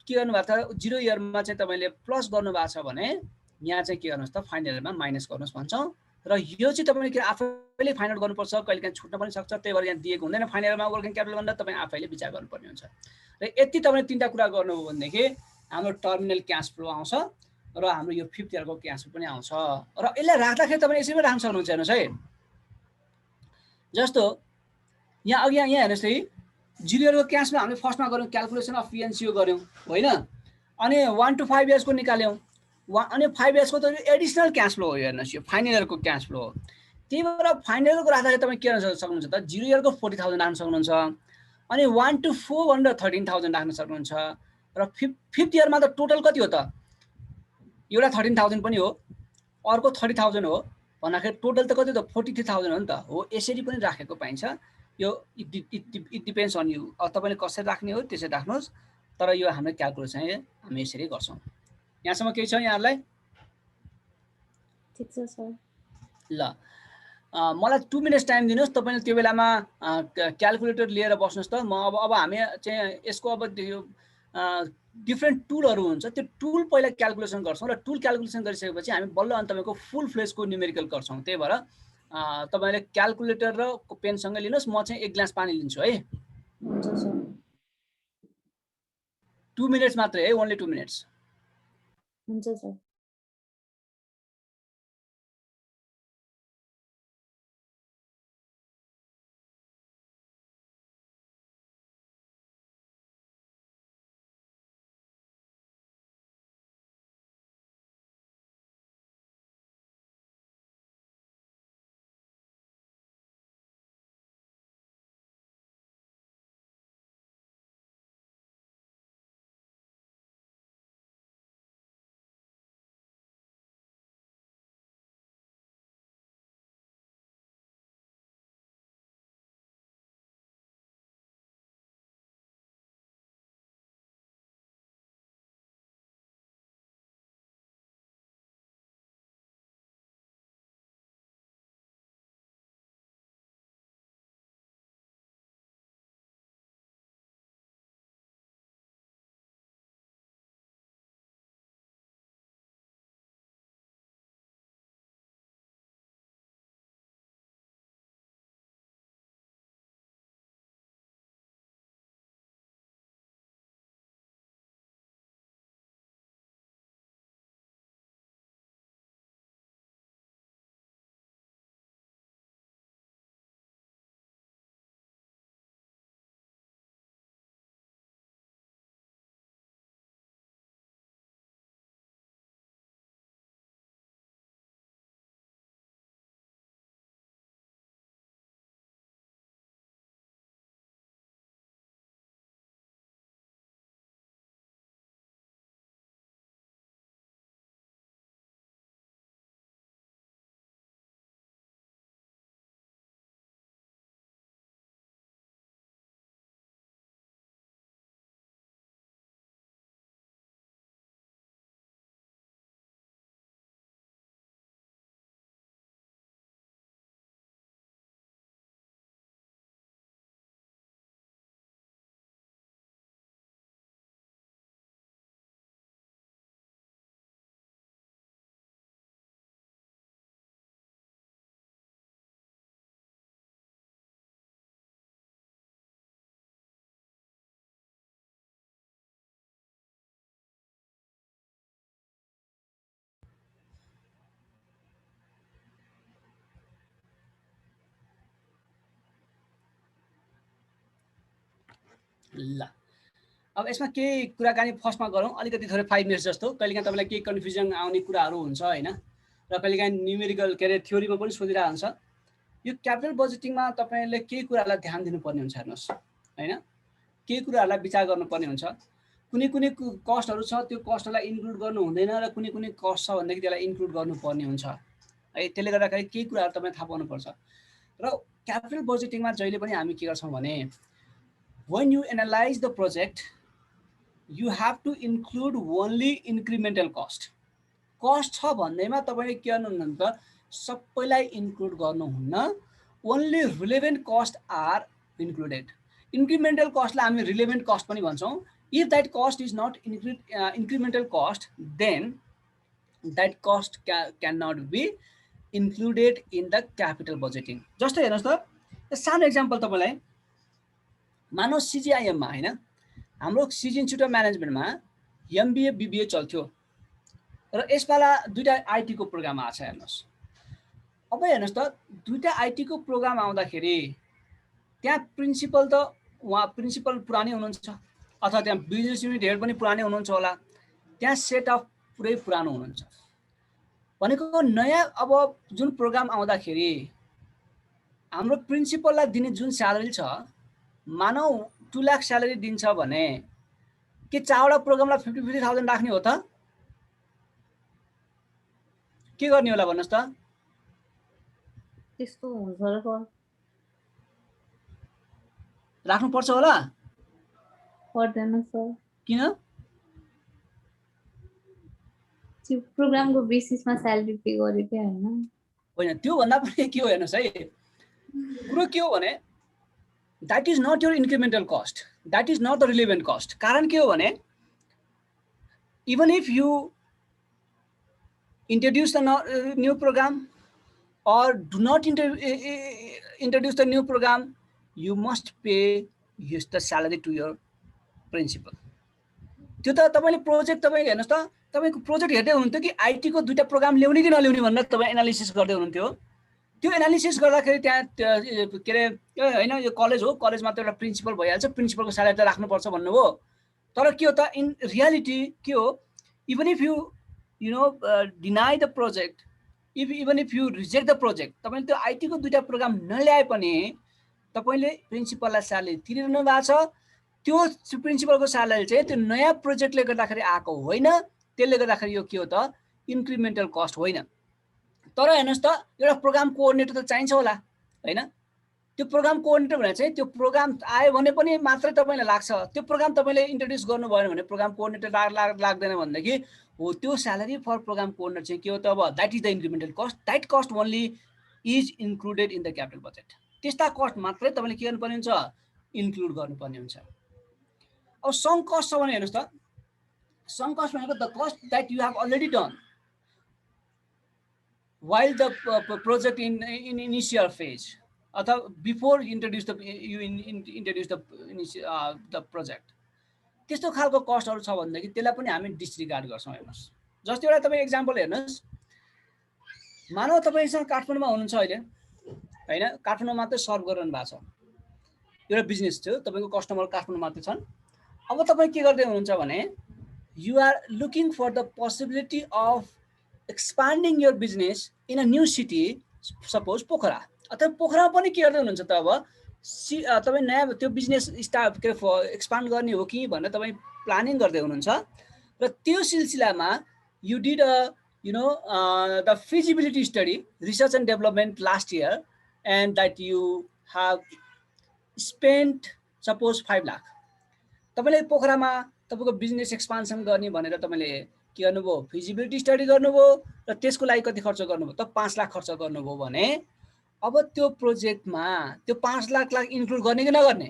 के गर्नुभएको छ, 0 इयरमा चाहिँ तपाईँले प्लस गर्नुभएको छ भने यहाँ चाहिँ के गर्नुहोस् त, फाइनल इयरमा माइनस गर्नुहोस् भन्छौँ। र यो चाहिँ तपाईँले के आफैले फाइन्ड आउट गर्नुपर्छ, कहिलेकाहीँ छुट्न पनि सक्छ। त्यही भएर यहाँ दिएको हुँदैन फाइनल इयरमा वर्किङ क्यापिटल भनेर, तपाईँ आफैले विचार गर्नुपर्ने हुन्छ। र यति तपाईँले 3टा कुरा गर्नुभयो भनेदेखि हाम्रो टर्मिनल क्यास फ्लो आउँछ र हाम्रो यो 5th इयरको क्यास फ्लो पनि आउँछ। र यसलाई राख्दाखेरि तपाईँले यसरी पनि राख्न सक्नुहुन्छ। हेर्नुहोस् है, जस्तो यहाँ अघि यहाँ हेर्नुहोस् है, 0 इयरको क्यासमा हामीले फर्स्टमा गऱ्यौँ क्यालकुलेसन अफ पिएनसिओ गऱ्यौँ होइन, अनि 1 to 5 इयर्सको निकाल्यौँ। अनि 5 इयर्सको त एडिसनल क्यास फ्लो हो। हेर्नुहोस्, यो फाइनल इयरको क्यास फ्लो हो। त्यही भएर फाइनल इयरको राख्दाखेरि तपाईँ के गर्न सक्नुहुन्छ त, 0 इयरको 40,000 राख्न सक्नुहुन्छ, अनि 1 to 4 भनेर 13,000 राख्न सक्नुहुन्छ। र 5th इयरमा त टोटल कति हो त, एउटा 13,000 पनि हो, अर्को 30,000 हो भन्दाखेरि टोटल त कति त 43,000 हो नि त। हो यसरी पनि राखेको पाइन्छ। यो इट डिपेन्ड्स अन यु, तपाईँले कसरी राख्ने हो त्यसरी राख्नुहोस्। तर यो हाम्रो क्यालकुलेसन हामी यसरी गर्छौँ। यहाँसम्म केही छ यहाँहरूलाई? ठिक छ सर। ल मलाई 2 मिनट्स टाइम दिनुहोस्, तपाईँले त्यो बेलामा क्याल्कुलेटर लिएर बस्नुहोस् त। म अब हामी चाहिँ यसको अब डिफ्रेन्ट टुलहरू हुन्छ, त्यो टुल पहिला क्याल्कुलेसन गर्छौँ र टुल क्याल्कुलेसन गरिसकेपछि हामी बल्ल अनि तपाईँको फुल फ्लेजको न्युमेरिकल गर्छौँ। त्यही भएर तपाईँले क्याल्कुलेटर र पेनसँगै लिनुहोस्, म चाहिँ 1 ग्लास पानी लिन्छु है। हुन्छ सर। 2 मिनट्स मात्रै है, ओन्ली 2 मिनट्स। हुन्छ सर। ल अब यसमा केही कुराकानी फर्स्टमा गरौँ, अलिकति थोरै 5 मिनट्स जस्तो। कहिलेकाहीँ तपाईँलाई केही कन्फ्युजन आउने कुराहरू हुन्छ होइन, र कहिलेकाहीँ न्युमेरिकल के अरे थ्योरीमा पनि सोधिरहेको हुन्छ। यो क्यापिटल बजेटिङमा तपाईँले केही कुरालाई ध्यान दिनुपर्ने हुन्छ, हेर्नुहोस् होइन, केही कुराहरूलाई विचार गर्नुपर्ने हुन्छ। कुनै कुनै कस्टहरू छ, त्यो कस्टलाई इन्क्लुड गर्नु हुँदैन, र कुनै कुनै कस्ट छ भनेदेखि त्यसलाई इन्क्लुड गर्नुपर्ने हुन्छ है। त्यसले गर्दाखेरि केही कुराहरू तपाईँ थाहा पाउनुपर्छ। र क्यापिटल बजेटिङमा जहिले पनि हामी के गर्छौँ भने, when you analyze the project, you have to include only incremental cost. Cost छ भन्दैमा तपाईँले के गर्नुहुन्न त, सबैलाई इन्क्लुड गर्नुहुन्न, only relevant cost are included. Incremental कस्टलाई हामी रिलेभेन्ट कस्ट पनि भन्छौँ। If that cost is not incremental cost, then that cost can not be included in the capital budgeting. जस्तै हेर्नुहोस् त, सानो एक्जाम्पल तपाईँलाई, मानव सिजिआइएममा होइन, हाम्रो सिजी इन्स्टिट्युट अफ म्यानेजमेन्टमा एमबिए बिबिए चल्थ्यो, र यसपाला 2टा आइटीको प्रोग्राम आएको छ। हेर्नुहोस्, अब हेर्नुहोस् त, 2टा आइटीको प्रोग्राम आउँदाखेरि त्यहाँ प्रिन्सिपल त उहाँ प्रिन्सिपल पुरानै हुनुहुन्छ, अथवा त्यहाँ बिजनेस युनिट हेड पनि पुरानै हुनुहुन्छ होला, त्यहाँ सेट अफ पुरै पुरानो हुनुहुन्छ। भनेको नयाँ अब जुन प्रोग्राम आउँदाखेरि हाम्रो प्रिन्सिपललाई दिने जुन स्यालेरी छ, मानौ 2 लाख स्यालेरी दिन्छ भने के 4वटा प्रोग्रामलाई 50,000 राख्ने हो त? के गर्ने होला भन्नुहोस् त? त्यस्तो हुन्छ र सर? राख्नुपर्छ होला? पर्दैन सर। किन? त्यो प्रोग्रामको बेसिसमा स्यालेरी पे गरेकै होइन। होइन, त्यो भन्दा पनि के हो हेर्नुहोस् है, कुरो के हो भने that is not your incremental cost, that is not the relevant cost. कारण के हो भने even if you introduce the new program or do not introduce the new program, you must pay the salary to your principal। त्यो त तपाईले प्रोजेक्ट तपाईले हेर्नुस् त, तपाईको प्रोजेक्ट हेर्दै हुनुहुन्थ्यो कि आईटी को दुईटा प्रोग्राम ल्याउने कि नल्याउने भनेर तपाई एनालिसिस गर्दै हुनुहुन्थ्यो। त्यो एनालिसिस गर्दाखेरि त्यहाँ के रे हैन यो कलेज हो, कलेजमा त एउटा प्रिन्सिपल भइहाल्छ, प्रिन्सिपलको स्यालेरी त राख्नुपर्छ भन्नुभयो। तर के हो त इन रियालिटी के हो, even if you know deny the project, even if you reject the project, तपाईले त्यो आईटी को दुईटा प्रोग्राम नल्याए पनि तपाईले प्रिन्सिपललाई स्यालेरी तिरिरहनु भएको छ। त्यो प्रिन्सिपलको स्यालेरी चाहिँ त्यो नयाँ प्रोजेक्टले गर्दाखेरि आएको होइन, त्यसले गर्दाखेरि यो के हो त इन्क्रिमेन्टल कस्ट होइन। तर हेर्नुस् त एउटा प्रोग्राम कोअर्डिनेटर त चाहिन्छ होला हैन, त्यो प्रोग्राम कोअर्डिनेटर भने चाहिँ त्यो प्रोग्राम आयो भने पनि मात्रै तपाईलाई लाग्छ, त्यो प्रोग्राम तपाईले इन्ट्रोड्युस गर्नु भएन भने प्रोग्राम कोअर्डिनेटर लाग्दैन भनेदेखि हो त्यो स्यालेरी फर प्रोग्राम कोअर्डिनेटर चाहिँ के हो त, अब that is the incremental cost, that cost only is included in the capital budget. त्यस्ता कस्ट मात्रै तपाईले के गर्नुपर्ने हुन्छ, इन्क्लुड गर्नुपर्ने हुन्छ। अब सङ्क कस्ट छ भने हेर्नुस् त, सङ्क कस्ट भनेको the cost that you have already done while the project in initial phase अथवा बिफोर इन्ट्रोड्युस द प्रोजेक्ट, त्यस्तो खालको कस्टहरु छ भनेदेखि त्यसलाई पनि हामी डिसरिगार्ड गर्छौं। हेर्नुस् जस्तै एउटा तपाई एक्जाम्पल हेर्नुस्, मानव तपाईसँग काठमाडौँमा हुनुहुन्छ अहिले हैन, काठमाडौँ मात्रै सर्भ गरिरहनु भएको छ, एउटा बिजनेस थियो, तपाईको कस्टमर काठमाडौँ मात्रै छन्। अब तपाई के गर्दै हुनुहुन्छ भने you are looking for the possibility of expanding your business in a new city, suppose Pokhara, अथवा पोखरामा पनि के गर्दै हुनुहुन्छ त अब तपाई नयाँ त्यो बिजनेस स्टार्ट के एक्सपान्ड गर्ने हो कि भनेर तपाई प्लानिङ गर्दै हुनुहुन्छ। र त्यो सिलसिलामा you did a the feasibility study, research and development last year, and that you have spent suppose 5 lakh. तपाईले पोखरामा तपाईको बिजनेस एक्सपान्सन गर्ने भनेर तपाईले के गर्नुभयो, फिजिबिलिटी स्टडी गर्नुभयो र त्यसको लागि कति खर्च गर्नुभयो त 5 लाख खर्च गर्नुभयो भने अब त्यो प्रोजेक्टमा त्यो 5 लाख इन्क्लुड गर्ने कि नगर्ने,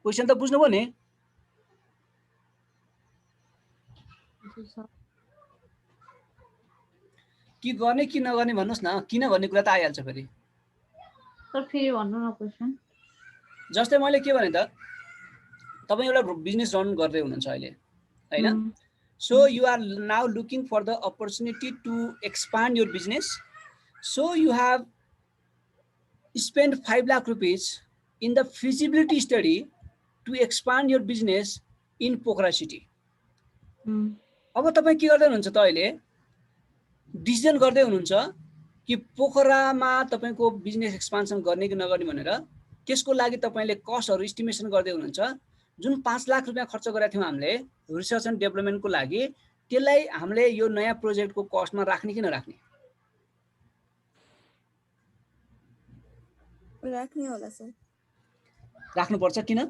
क्वेशन त बुझ्नुभयो नि? कि गर्ने कि नगर्ने भन्नुस् न, किन भन्ने कुरा त आइहाल्छ फेरि। सर फेरि भन्नु न क्वेशन। जस्तै मैले के भने त, तपाई एउटा बिजनेस रन गर्दै हुनुहुन्छ अहिले हैन, so you are now looking for the opportunity to expand your business, so you have spent 5 lakh rupees in the feasibility study to expand your business in Pokhara city। अब तपाई के गर्दै हुनुहुन्छ त, अहिले डिसिजन गर्दै हुनुहुन्छ कि पोखरामा तपाईको बिजनेस एक्सपान्सन गर्ने कि नगर्ने भनेर। त्यसको लागि तपाईले कस्टहरु एस्टिमेसन गर्दै हुनुहुन्छ। जुन 5 लाख रुपैयाँ खर्च गरेका थियौं हामीले रिसर्च एन्ड डेभलपमेन्टको लागि, त्यसलाई हामीले यो नयाँ प्रोजेक्टको कस्टमा राख्ने कि नराख्ने? राख्ने होला सर। राख्नुपर्छ। किन?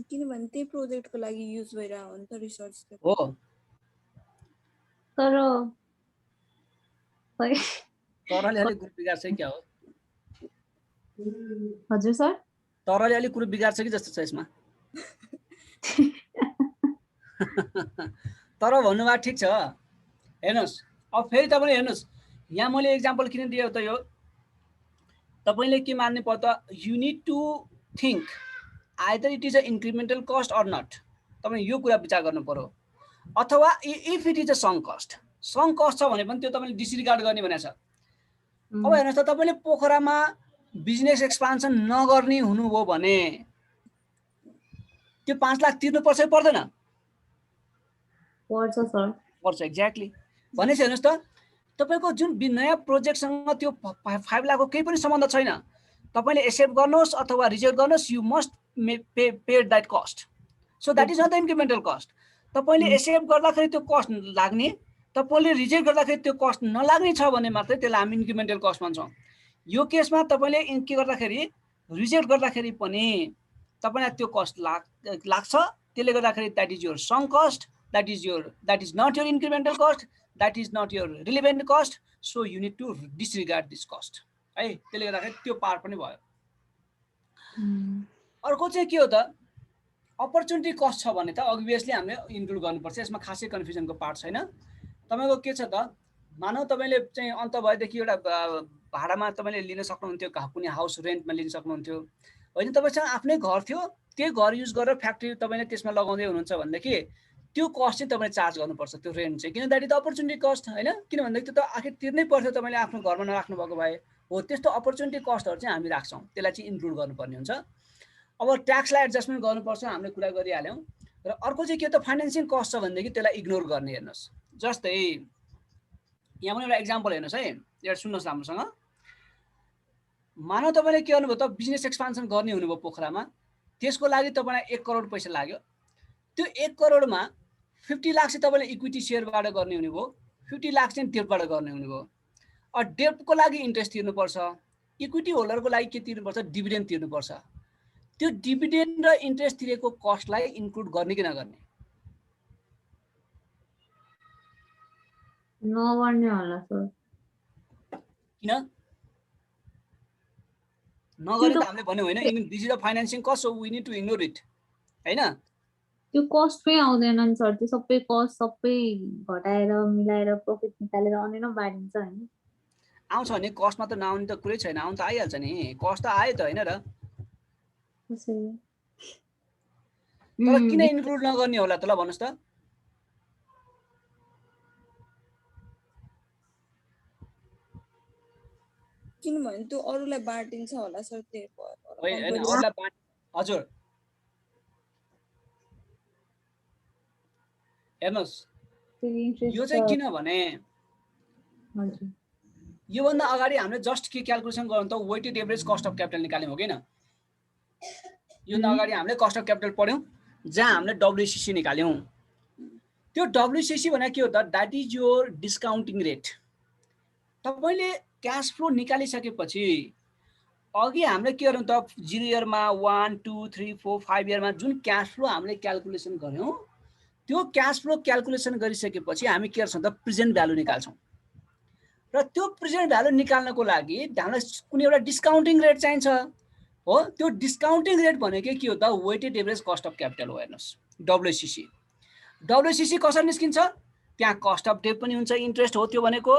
किनभने त्यही प्रोजेक्टको लागि युज भइरहेको हो नि त रिसर्च हो। तर तरले अलि कुरो बिगार्छ कि क्या हो? हजुर सर, तरले अलि कुरो बिगार्छ कि जस्तो छ यसमा। तर भन्नुभयो ठिक छ। हेर्नुस् अब फेरि तपाईले हेर्नुस्, यहाँ मैले एक्जाम्पल किन दिए त, यो तपाईले के मान्नु पर्छ, you need to think either it is a incremental cost or not. तपाईले यो कुरा विचार गर्नु पर्यो। अथवा if it is a sunk cost, sunk cost छ भने पनि त्यो तपाईले डिसरिगार्ड गर्ने भनेको छ। अब हेर्नुस् त, तपाईले पोखरामा बिजनेस एक्सपान्सन नगर्ने हुनुभयो भने त्यो 5 लाख तिर्नु पर्छ कि पर्दैन? पर्छ सर, पर्छ। एक्ज्याक्टली। भनेपछि हेर्नुस् त, तपाईको जुन नयाँ प्रोजेक्टसँग त्यो 5 लाखको केही पनि सम्बन्ध छैन। तपाईले एक्सेप्ट गर्नुहोस् अथवा रिजेक्ट गर्नुहोस्, you must pay that cost. So that is not the incremental cost. तपाईले एक्सेप्ट गर्दाखेरि त्यो कस्ट लाग्ने, तपाईले रिजेक्ट गर्दाखेरि त्यो कस्ट नलाग्ने छ भने मात्रै त्यसलाई हामी इन्क्रिमेन्टल कस्ट भन्छौँ। यो केसमा तपाईले के गर्दाखेरि, रिजेक्ट गर्दाखेरि पनि तपाईलाई त्यो कस्ट लाग्छ, त्यसले गर्दाखेरि that is your sunk cost that is not your incremental cost, that is not your relevant cost, so you need to disregard this cost है। त्यसले गर्दाखेरि त्यो पार्ट पनि भयो। अर्को चाहिँ के हो त अपर्च्युनिटी कस्ट छ भने त अभियसली हामीले इन्क्लुड गर्नुपर्छ, यसमा खासै कन्फ्युजनको पार्ट छैन। तपाईको के छ त मानौ तपाईले चाहिँ अन्त भएदेखि एउटा भाडामा तपाईले लिन सक्नुहुन्थ्यो, कुनै हाउस रेन्टमा लिन सक्नुहुन्थ्यो होइन, तपाईसँग आफ्नै घर थियो, त्यो घर युज गरेर फ्याक्ट्री तपाईले त्यसमा लगाउँदै हुनुहुन्छ भनेदेखि त्यो कस्ट चाहिँ तपाईले चार्ज गर्नुपर्छ, त्यो रेन्ट चाहिँ, किन that is the opportunity cost होइन। किनभनेदेखि त्यो त आखिर तिर्नै पर्थ्यो तपाईले आफ्नो घरमा नराख्नु भएको भए हो। त्यस्तो अपर्च्युनिटी कस्टहरू चाहिँ हामी राख्छौँ, त्यसलाई चाहिँ इन्क्लुड गर्नुपर्ने हुन्छ। अब ट्याक्सलाई एडजस्टमेन्ट गर्नुपर्छ, हामीले कुरा गरिहाल्यौँ। र अर्को चाहिँ के त फाइनेन्सिङ कस्ट छ भनेदेखि त्यसलाई इग्नोर गर्ने। हेर्नुहोस् जस्तै यहाँ पनि एउटा इक्जाम्पल हेर्नुहोस् है, एउटा सुन्नुहोस् राम्रोसँग। मानव तपाईँले के गर्नुभयो त बिजनेस एक्सपान्सन गर्ने हुनुभयो पोखरामा, त्यसको लागि तपाईँलाई 1 करोड पैसा लाग्यो। त्यो 1 करोडमा 50 लाख चाहिँ तपाईँले इक्विटी सेयरबाट गर्ने हुनुभयो, 50 लाख चाहिँ डेब्टबाट गर्ने हुनुभयो। डेब्टको लागि इन्ट्रेस्ट तिर्नुपर्छ, इक्विटी होल्डरको लागि के तिर्नुपर्छ, डिभिडेन्ड तिर्नुपर्छ। त्यो डिभिडेन्ड र इन्ट्रेस्ट तिरेको कस्टलाई इन्क्लुड गर्ने कि नगर्ने? नगर्ने होला सर। किन नगरे त हामीले भन्यो होइन, this is the financing cost, so we need to ignore it हैन। त्यो कस्टमै आउँदैन नि सर, त्यो सबै कस्ट सबै घटाएर मिलाएर प्रफिट निकालेर अनि न बाँडिन्छ हैन। आउँछ भने कस्टमा त नआउने त कुरै छैन, आउन त आइहाल्छ नि, कस्ट त आयो त हैन र। तर किन इन्क्लुड नगर्ने होला त ल भन्नुस् त? किनभने त्यो अरूलाई बाँडिन्छ होला सर, त्यही हैन अरूलाई बाँड। हजुर हेर्नुस् यो चाहिँ किनभने योभन्दा अगाडि हामीले जस्ट के क्याल्कुलेसन गर्यौं त, weighted average cost of capital निकाल्यौं हो किन? योभन्दा अगाडि हामीले कस्ट अफ क्यापिटल पढ्यौं जहाँ हामीले डब्ल्युसीसी निकाल्यौं। त्यो डब्ल्युसीसी भने के हो त, दैट इज योर डिस्काउन्टिङ रेट। तपाईले क्याश फ्लो निकालिसकेपछि अघि हामीले के गर्यौं त, 0 इयरमा 1 2 3 4 5 इयरमा जुन क्याश फ्लो हामीले क्याल्कुलेसन गर्यौं, त्यो क्याश फ्लो क्याल्कुलेसन गरिसकेपछि हामी के गर्छौं त, प्रेजेन्ट भ्यालु निकाल्छौं। र त्यो प्रेजेन्ट भ्यालु निकाल्नको लागि हामीलाई कुनै एउटा डिस्काउन्टिङ रेट चाहिन्छ हो। त्यो डिस्काउन्टिङ रेट भनेको के हो त, weighted average cost of capital हो। हेर्नुस् डब्ल्युसीसी, डब्ल्युसीसी कसरी निस्किन्छ, त्यहाँ कस्ट अफ डेट पनि हुन्छ, इन्ट्रेस्ट हो त्यो भनेको,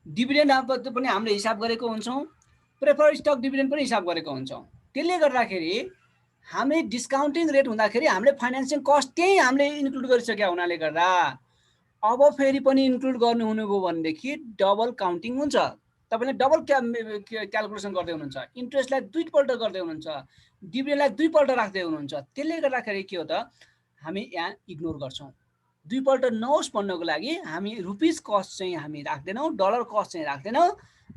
डिभिडेन्ड पनि हामीले हिसाब गरेको हुन्छौं, प्रेफर्ड स्टक डिभिडेन्ड पनि हिसाब गरेको हुन्छौं। त्यसले गर्दाखेरि हामी डिस्काउन्टिङ रेट हुँदाखेरि हामीले फाइनेन्सिङ कस्ट त्यही हामीले इन्क्लुड गरिसकेका हुनाले गर्दा अब फेरि पनि इन्क्लुड गर्नु हुनुभयो भनेदेखि डबल काउन्टिङ हुन्छ। तपाईले डबल क्याल्कुलेसन गर्दै हुनुहुन्छ, इन्ट्रेस्टलाई दुईपल्ट गर्दै हुनुहुन्छ, डिभिडेन्डलाई दुईपल्ट राख्दै हुनुहुन्छ। त्यसले गर्दाखेरि के हो त, हामी यहाँ इग्नोर गर्छौं। दुईपल्ट नहोस् भन्नको लागि हामी रुपीज कस्ट चाहिँ हामी राख्दैनौं, डलर कस्ट चाहिँ राख्दैनौं,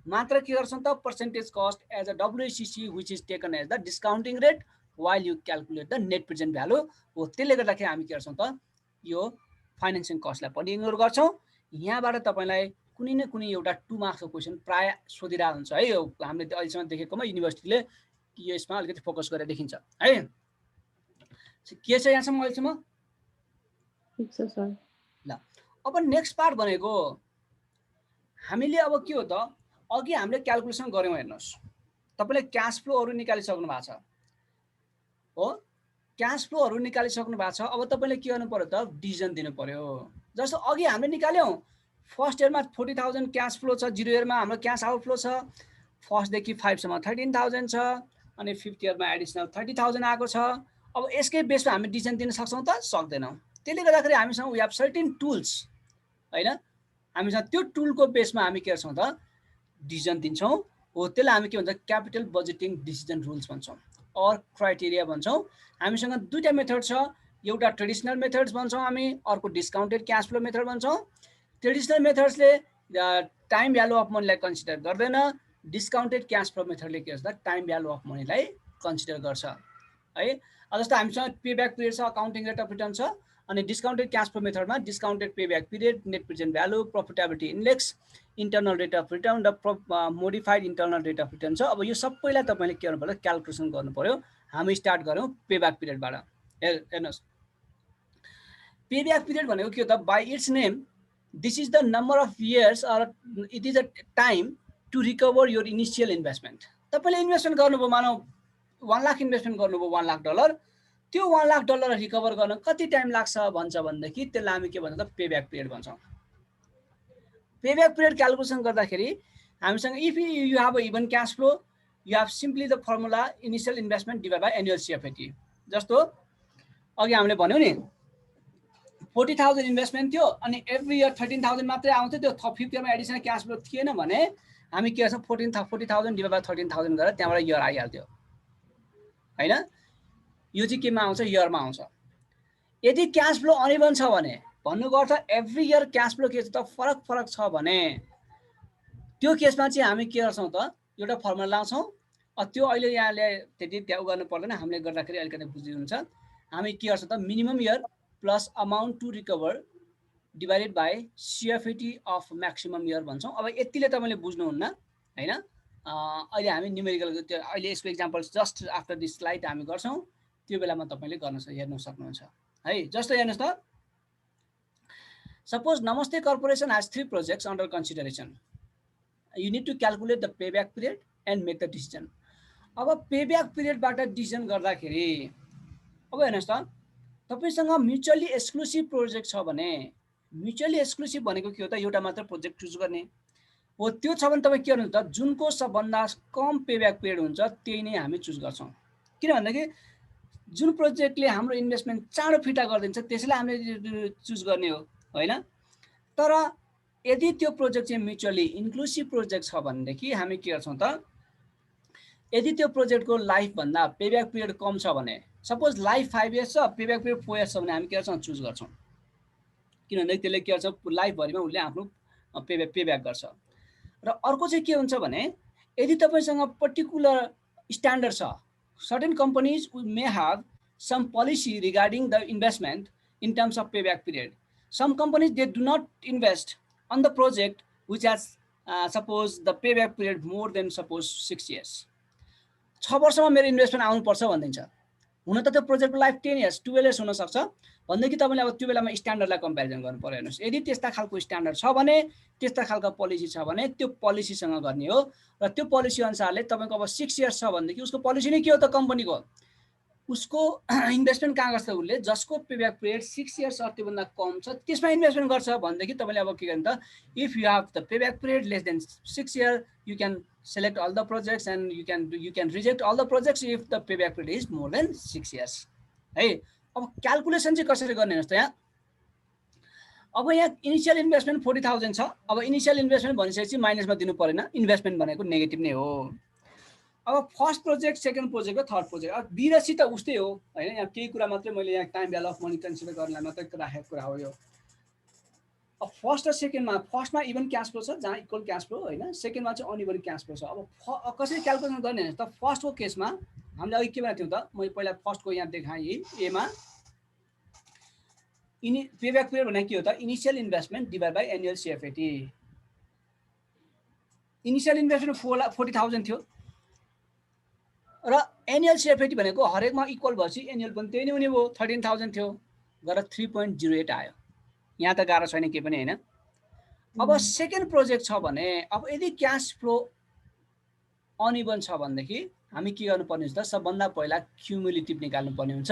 मात्र के गर्छौं त, percentage cost as a WCC which is taken as the discounting rate while you calculate the net present value हो। त्यसले गर्दाखेरि हामी के गर्छौं त, यो फाइनेन्सिङ कस्टलाई पनि इग्नोर गर्छौं। यहाँबाट तपाईलाई कुनै न कुनै एउटा 2 मार्क्सको क्वेशन प्राय सोधिरहेको हुन्छ है। यो हामीले अहिलेसम्म देखेकोमा युनिभर्सिटीले यसमा अलिकति फोकस गरेर देखिन्छ है। के छ यहाँसम्म अहिलेसम्म? ठीक छ सर। ल अब नेक्स्ट पार्ट भनेको हामीले अब के हो त, अघि हामीले क्याल्कुलेसन गर्यौं। हेर्नुस् तपाईले क्याश फ्लोहरु निकालिसक्नु भएको छ हो, क्याश फ्लोहरु निकालिसक्नु भएको छ। अब तपाईले के गर्नु पर्यो त, डिभिजन दिनु पर्यो। जस्तो अघि हामीले निकाल्यौं, फर्स्ट इयरमा 40,000 क्याश फ्लो छ, 0 इयरमा हाम्रो क्याश आउटफ्लो छ, फर्स्ट देखि 5 सम्म 13,000 छ, अनि 5th इयरमा एडिसनल 30,000 आएको छ। अब यसकै बेसमा हामी डिभिजन दिन सक्छौं त, सक्दैनौं। त्यसले गर्दाखेरि हामीसँग वी हैव सर्टेन टुल्स हैन, हामीसँग त्यो टुलको बेसमा हामी के गर्छौं त, डिभिजन दिन्छौं हो। त्यसलाई हामी के भन्छ, क्यापिटल बजेटिङ डिसिजन रुल्स भन्छौं और क्राइटेरिया भन्छौं। हामीसँग दुईटा मेथड छ, एउटा ट्रेडिसनल मेथड्स भन्छौं हामी, अर्को डिस्काउन्टेड क्याश फ्लो मेथड भन्छौं। ट्रेडिसनल मेथड्सले टाइम भ्यालु अफ मनीलाई कन्सिडर गर्दैन, डिस्काउन्टेड क्याश फ्लो मेथडले के गर्छ, टाइम भ्यालु अफ मनीलाई कन्सिडर गर्छ है। जस्तो हामीसँग पेब्याक पिरियड छ, अकाउन्टिङ रेट अफ रिटर्न छ, अनि डिस्काउन्टेड क्याश फ्लो मेथडमा discounted payback period, net present value, profitability index, internal rate of return र modified internal rate of return छ। अब यो सबैलाई तपाईले के गर्नु पर्यो, क्याल्कुलेसन गर्नु पर्यो। हामी स्टार्ट गरौँ पेब्याक पिरियडबाट। हेर्नुस् पेब्याक पिरियड भनेको के हो त, by its name this is the number of years or it is a time to recover your initial investment. तपाईँले इन्भेस्टमेन्ट गर्नुभयो, मानौ 1 लाख इन्भेस्टमेन्ट गर्नुभयो, $1 लाख, त्यो $1 लाख रिकभर गर्न कति टाइम लाग्छ भन्छ भनेदेखि त्यसलाई हामी के भन्छ त पेब्याक पिरियड भन्छौँ। पेब्याक पिरियड क्यालकुलेसन गर्दाखेरि हामीसँग if you have a even cash flow, you have simply the formula initial investment divide by annual CFAT। जस्तो अघि हामीले भन्यौँ नि 40,000 इन्भेस्टमेन्ट थियो अनि एभ्री इयर 13,000 मात्रै आउँथ्यो, त्यो 5th इयरमा एडिसनल क्यास फ्लो थिएन भने हामी के गर्छौँ 40,000 डिभाइड बाई 13,000 गरेर त्यहाँबाट इयर आइहाल्थ्यो होइन। यो चाहिँ केमा आउँछ, इयरमा आउँछ। यदि क्यास फ्लो अनिभन छ भने भन्नुको अर्थ एभ्री इयर क्यास फ्लो के छ त फरक छ भने त्यो केसमा चाहिँ हामी के गर्छौँ त एउटा फर्मुला लाउँछौँ। त्यो अहिले यहाँले त्यति त्यहाँ गर्नु पर्दैन, हामीले गर्दाखेरि अलिकति बुझिनुहुन्छ। हामी के गर्छौँ त minimum year plus amount to recover divided by CFAT of maximum year भन्छौँ। अब यतिले तपाईँले बुझ्नुहुन्न होइन। अहिले हामी न्युमेरिकल त्यो अहिले यसको example just after this slide हामी गर्छौँ, त्यो बेलामा तपाईँले हेर्न सक्नुहुन्छ है। जस्तो हेर्नुहोस् त, suppose Namaste corporation has 3 projects under consideration, you need to calculate the payback period and make the decision. अब पेब्याक पिरियडबाट डिसिजन गर्दाखेरि अब हेर्नुहोस् त, तपाईँसँग म्युचुअली एक्सक्लुसिभ प्रोजेक्ट छ भने, म्युचुअली एक्सक्लुसिभ भनेको के हो त एउटा मात्र प्रोजेक्ट चुज गर्ने हो। त्यो छ भने तपाईँ के गर्नुहुन्छ त जुनको सबभन्दा कम पेब्याक पिरियड हुन्छ त्यही नै हामी चुज गर्छौँ। किनभनेदेखि जुन प्रोजेक्टले हाम्रो इन्भेस्टमेन्ट चाँडो फिर्ता गरिदिन्छ त्यसैलाई हामीले चुज गर्ने हो होइन। तर यदि त्यो प्रोजेक्ट चाहिँ म्युचुअली इन्क्लुसिभ प्रोजेक्ट छ भनेदेखि हामी के गर्छौँ त, यदि त्यो प्रोजेक्टको लाइफभन्दा पेब्याक पिरियड कम छ भने, सपोज लाइफ 5 इयर्स छ पेब्याक पिरियड 4 इयर्स छ भने हामी के गर्छौँ चुज गर्छौँ। किनभने त्यसले के गर्छ लाइफभरिमा उसले आफ्नो पेब्याक गर्छ। र अर्को चाहिँ के हुन्छ भने यदि तपाईँसँग पर्टिकुलर स्ट्यान्डर्ड छ, certain companies may have some policy regarding the investment in terms of payback period. Some companies they do not invest on the project which has suppose the payback period more than suppose 6 years. 6 वर्षमा मेरो इन्भेस्टमेन्ट आउनुपर्छ भनिदिन्छ। हुन त त्यो प्रोजेक्टको लाइफ 10 इयर्स 12 इयर्स हुनसक्छ भनेदेखि तपाईँले अब त्यो बेलामा स्ट्यान्डर्डलाई कम्पेरिजन गर्नु पर्यो। हेर्नुहोस् यदि त्यस्ता खालको स्ट्यान्डर्ड छ भने, त्यस्ता खालको पोलिसी छ भने त्यो पोलिसीसँग गर्ने हो। र त्यो पोलिसी अनुसारले तपाईँको अब 6 इयर्स छ भनेदेखि उसको पोलिसी नै के हो त कम्पनीको, उसको इन्भेस्टमेन्ट कहाँ गर्छ उसले, जसको पेब्याक पिरियड 6 इयर्स त्योभन्दा कम छ त्यसमा इन्भेस्टमेन्ट गर्छ भनेदेखि तपाईँले अब के गर्नु त, if you have the payback period less than 6 year you can select all the projects and you can reject all the projects if the payback period is more than 6 years है। अब क्यालकुलेसन चाहिँ कसरी गर्ने हेर्नुहोस् त, यहाँ अब यहाँ इनिसियल इन्भेस्टमेन्ट 40,000 छ। अब इनिसियल इन्भेस्टमेन्ट भनिसकेपछि माइनसमा दिनु परेन, इन्भेस्टमेन्ट भनेको नेगेटिभ नै हो। अब फर्स्ट प्रोजेक्ट, सेकेन्ड प्रोजेक्ट र थर्ड प्रोजेक्ट, अब बी र सी त उस्तै हो होइन। यहाँ केही कुरा मात्रै मैले यहाँ time value of money consider गर्नलाई मात्रै राखेको कुरा हो यो। अब फर्स्ट र सेकेन्डमा, फर्स्टमा इभन क्यास फ्लो छ जहाँ इक्वल क्यास फ्लो होइन, सेकेन्डमा चाहिँ अनइभन क्यास फ्लो छ। अब कसरी क्यालकुलेसन गर्ने हेर्नुहोस् त, फर्स्टको केसमा हामीले अघि के भनेको थियौँ त, मैले पहिला फर्स्टको यहाँ देखाएँ एमा पेब्याक पिरियड भनेको के हो त, initial investment divide by annual CFAT। Initial investment 40,000 थियो र एनुअल CFAT भनेको हरेकमा इक्वल भएपछि एनुअल पनि त्यही नै हुने भयो, 13,000 थियो गरेर 3.08 आयो। यहाँ त गाह्रो छैन केही पनि होइन। अब सेकेन्ड प्रोजेक्ट छ भने, अब यदि क्यास फ्लो अनइभन छ भनेदेखि हामी के गर्नुपर्ने हुन्छ त, सबभन्दा पहिला क्युमुलेटिभ निकाल्नु पर्ने हुन्छ।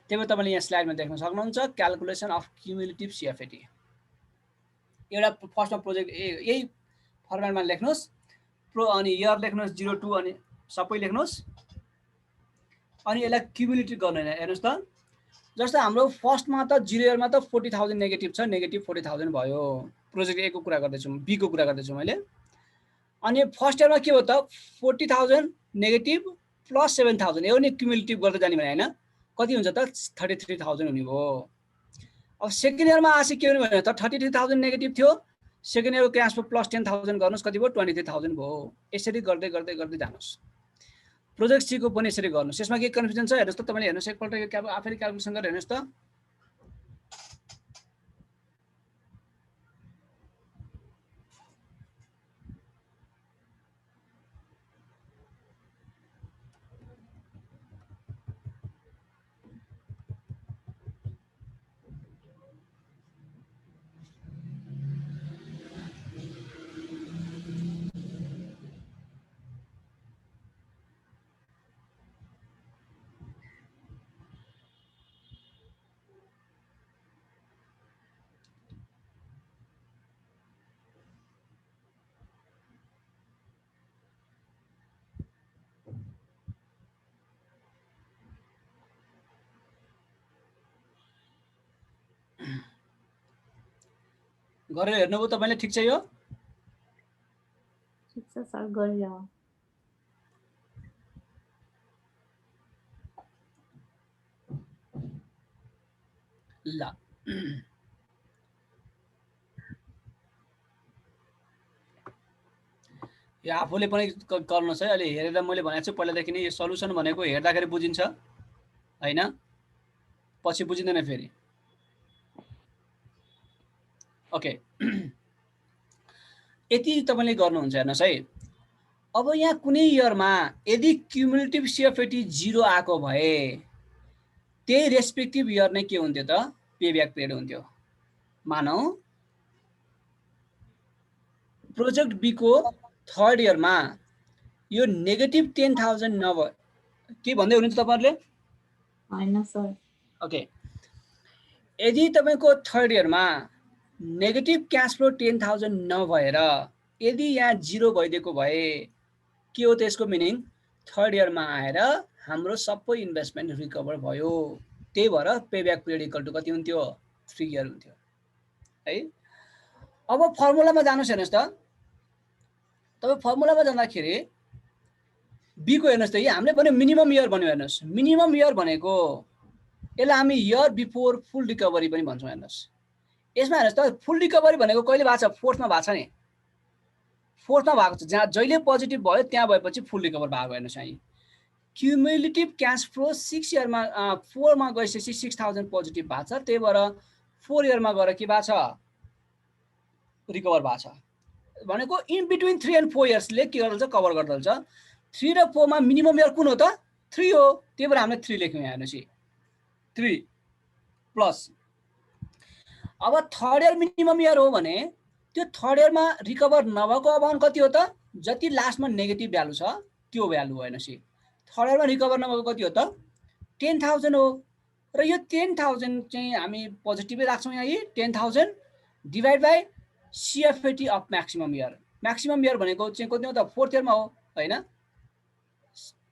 त्यही भएर तपाईँले यहाँ स्लाइडमा देख्न सक्नुहुन्छ क्यालकुलेसन अफ क्युमुलेटिभ CFAT। एउटा फर्स्टमा प्रोजेक्ट यही फर्मेटमा लेख्नुहोस्, अनि इयर लेख्नुहोस् 02 अनि सबै लेख्नुहोस्, अनि यसलाई क्युमुलेटिभ गर्नु हेर्नुहोस् त। जस्तो हाम्रो फर्स्टमा त 0 इयरमा त 40,000 नेगेटिभ छ, नेगेटिभ 40,000 भयो। प्रोजेक्ट ए को कुरा गर्दैछु, बी को कुरा गर्दैछु मैले। अनि फर्स्ट इयरमा के हो त 40,000 नेगेटिभ प्लस 7,000 यो नि क्युमुलेटिभ गर्दै जाने भने होइन, कति हुन्छ त 33,000 हुने भयो। अब सेकेन्ड इयरमा आएपछि के हुने भने त 33,000 नेगेटिभ थियो, सेकेन्ड इयरको क्यास फ्लो प्लस 10,000 गर्नुहोस् कति भयो 23,000 भयो। यसरी गर्दै गर्दै गर्दै जानुहोस्। प्रोजेक्ट सीको पनि यसरी गर्नुहोस्। यसमा के कन्फ्युजन छ हेर्नुहोस् त, तपाईँले हेर्नुहोस् एकपल्ट यो आफैले क्यालकुलेसन गरेर हेर्नुहोस् त। गरेर हेर्नुभयो तपाईले ठिक छ यो ठिक छ सर गरेर ल यो आफूले पनि गर्नुहोस् है अहिले हेरेर मैले भनेको छु पहिलादेखि नै यो सल्युसन भनेको हेर्दाखेरि बुझिन्छ हैन पछि बुझिँदैन फेरि ओके यति तपाईले गर्नुहुन्छ हेर्नुहोस् है अब यहाँ कुनै इयरमा यदि क्युमुलेटिभ सीएफएटी 0 आएको भए त्यही रेस्पेक्टिभ इयर नै के हुन्थ्यो त पेब्याक पिरियड हुन्थ्यो मानौ प्रोजेक्ट बी को थर्ड इयरमा यो नेगेटिभ 10,000 नभए के भन्दै हुनुहुन्छ तपाईहरुले हैन सर ओके यदि तपाईको थर्ड इयरमा नेगेटिभ क्याश फ्लो 10,000 नभएर यदि यहाँ 0 भइदिएको भए के हो त्यसको मिनिङ थर्ड इयरमा आएर हाम्रो सबै इन्भेस्टमेन्ट रिकभर भयो त्यही भएर पेब्याक पिरियड इक्वल टु कति हुन्थ्यो 3 इयर हुन्थ्यो है अब फर्मुलामा जानुस् हेर्नुस् त तपाईं फर्मुलामा जाँदाखेरि बी को हेर्नुस् त यहाँ हामीले भने मिनिमम इयर भन्यो हेर्नुस् मिनिमम इयर भनेको यसलाई हामी इयर बिफोर फुल रिकभरी पनि भन्छौं हेर्नुस् यसमा हेर्नुस् त फुल रिकभरी भनेको कहिले भएको छ फोर्थमा भएको छ नि फोर्थमा भएको छ जहाँ जहिले पोजिटिभ भयो त्यहाँ भएपछि फुल रिकभर भएको हेर्नुस् है क्युमुलेटिभ क्याश फ्लो 6 इयरमा 4 मा गएपछि 6000 पोजिटिभ भएको छ त्यही भएर 4 इयरमा गएर के भएको छ रिकभर भएको छ भनेको इन बिट्विन 3 and 4 इयर्सले के गर्दछ कभर गर्दछ 3 र 4 मा मिनिमम इयर कुन हो त 3 हो त्यही भएर हामीले 3 लेख्यौं यहाँ हेर्नुस् 3 प्लस अब थर्ड इयर मिनिमम इयर हो भने त्यो थर्ड इयरमा रिकभर नभएको अमाउन्ट कति हो त जति लास्टमा नेगेटिभ भ्यालु छ त्यो भ्यालु हो हेर्नुस् थर्ड इयरमा रिकभर नभएको कति हो त 10,000 हो र यो 10,000 चाहिँ हामी पोजिटिभै राख्छौं यहाँ 10,000 divide by CFAT of maximum year भनेको चाहिँ कति हो त फोर्थ इयरमा हो हैन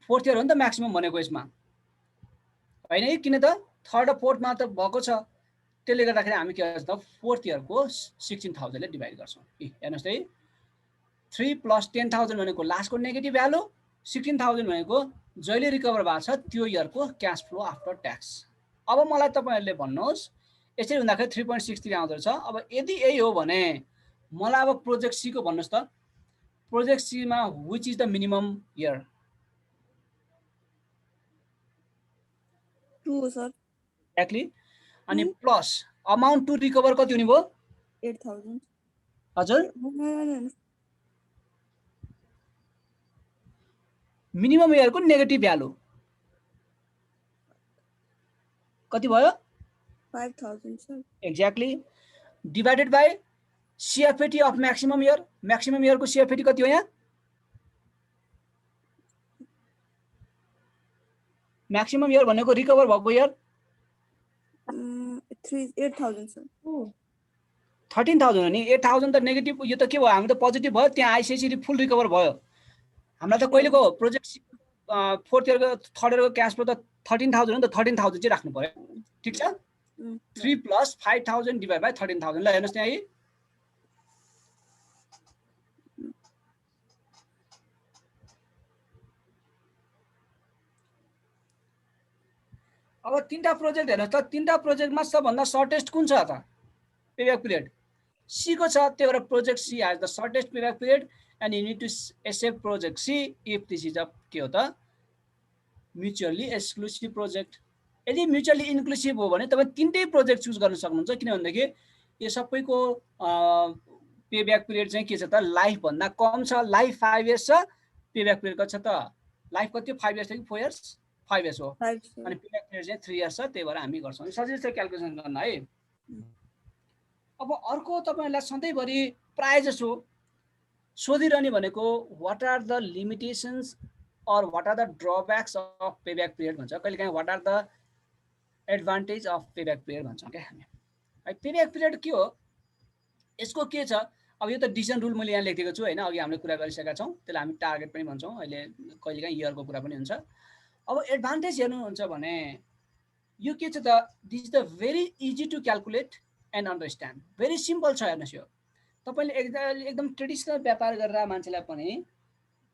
फोर्थ इयर हो नि त म्याक्सिमम भनेको यसमा हैन किन त थर्ड र फोर्थमा त भएको छ त्यसले गर्दाखेरि हामी के गर्छौं त फोर्थ इयरको 16,000 ले डिभाइड गर्छौं हेर्नुस् त 3 प्लस 10,000 भनेको लास्टको नेगेटिभ भ्यालु 16,000 भनेको जहिले रिकभर भएको छ त्यो इयरको क्याश फ्लो आफ्टर ट्याक्स अब मलाई तपाईहरुले भन्नुहोस् यसरी हुँदाखेरि 3.63 आउँदछ अब यदि यही हो भने मलाई अब प्रोजेक्ट सी को भन्नुस् त प्रोजेक्ट सी मा which is the minimum year 2 sir exactly अनि प्लस अमाउन्ट टु रिकभर कति हुने भयो 8,000 हजुर मिनिमम इयरको नेगेटिभ भ्यालु कति भयो 5,000 sir exactly divided by CFAT of maximum इयरको सीएफएटी कति हो यहाँ म्याक्सिमम इयर भनेको रिकभर भएको इयर 8,000 सर 13,000 हो नि 8,000 त नेगेटिभ यो त के भयो हामी त पोजिटिभ भयो त्यहाँ आइसिएससी फुल रिकभर भयो हामीलाई त कहिलेको प्रोजेक्ट फोर्थ इयरको थर्ड इयरको क्याश फ्लो त 13,000 हो नि त 13,000 चाहिँ राख्नु पर्यो ठीक छ 3 प्लस 5,000 डिभाइड बाइ 13,000 ल हेर्नुस् त्यहाँ अब तीनटा प्रोजेक्ट हेर्नुस् त तीनटा प्रोजेक्टमा सबभन्दा सर्टेस्ट कुन छ त पेब्याक पिरियड सी को छ त्यही भएर project C has the shortest payback period and you need to accept project C if this is a के हो त म्युचुअली एक्सक्लुसिभ प्रोजेक्ट यदि म्युचुअली इन्क्लुसिभ हो भने तपाईं तीनटै प्रोजेक्ट चुज गर्न सक्नुहुन्छ किनभनेदेखि यो सबैको पेब्याक पिरियड चाहिँ के छ त लाइफ भन्दा कम छ लाइफ 5 इयर्स छ पेब्याक पिरियड कति छ त लाइफ कति 5 इयर्स कि 4 इयर्स 5 इयर्स हो अनि पेब्याक पिरियड चाहिँ 3 इयर्स छ त्यही भएर हामी गर्छौं सजिलो छ क्याल्कुलेसन गर्न है अब अर्को तपाईहरुलाई सधैँभरि प्राय जसो सोधिरहने भनेको what are the limitations or what are the drawbacks of payback period भन्छ कहिलेकाहीँ what are the advantage of payback period भन्छौं के हामी है payback period के हो यसको के छ अब यो त डिसिजन रुल मैले यहाँ लेखेको छु हैन अघि हामीले कुरा गरिसकेका छौं त्यसलाई हामी टार्गेट पनि भन्छौं अहिले कहिलेकाहीँ इयरको कुरा पनि हुन्छ अब एडभान्टेज हेर्नुहुन्छ भने यो के छ त this is the very easy to calculate and understand. Very simple छ हेर्नुहोस् यो। तपाईँले एकदम ट्रेडिसनल व्यापार गरेर मान्छेलाई पनि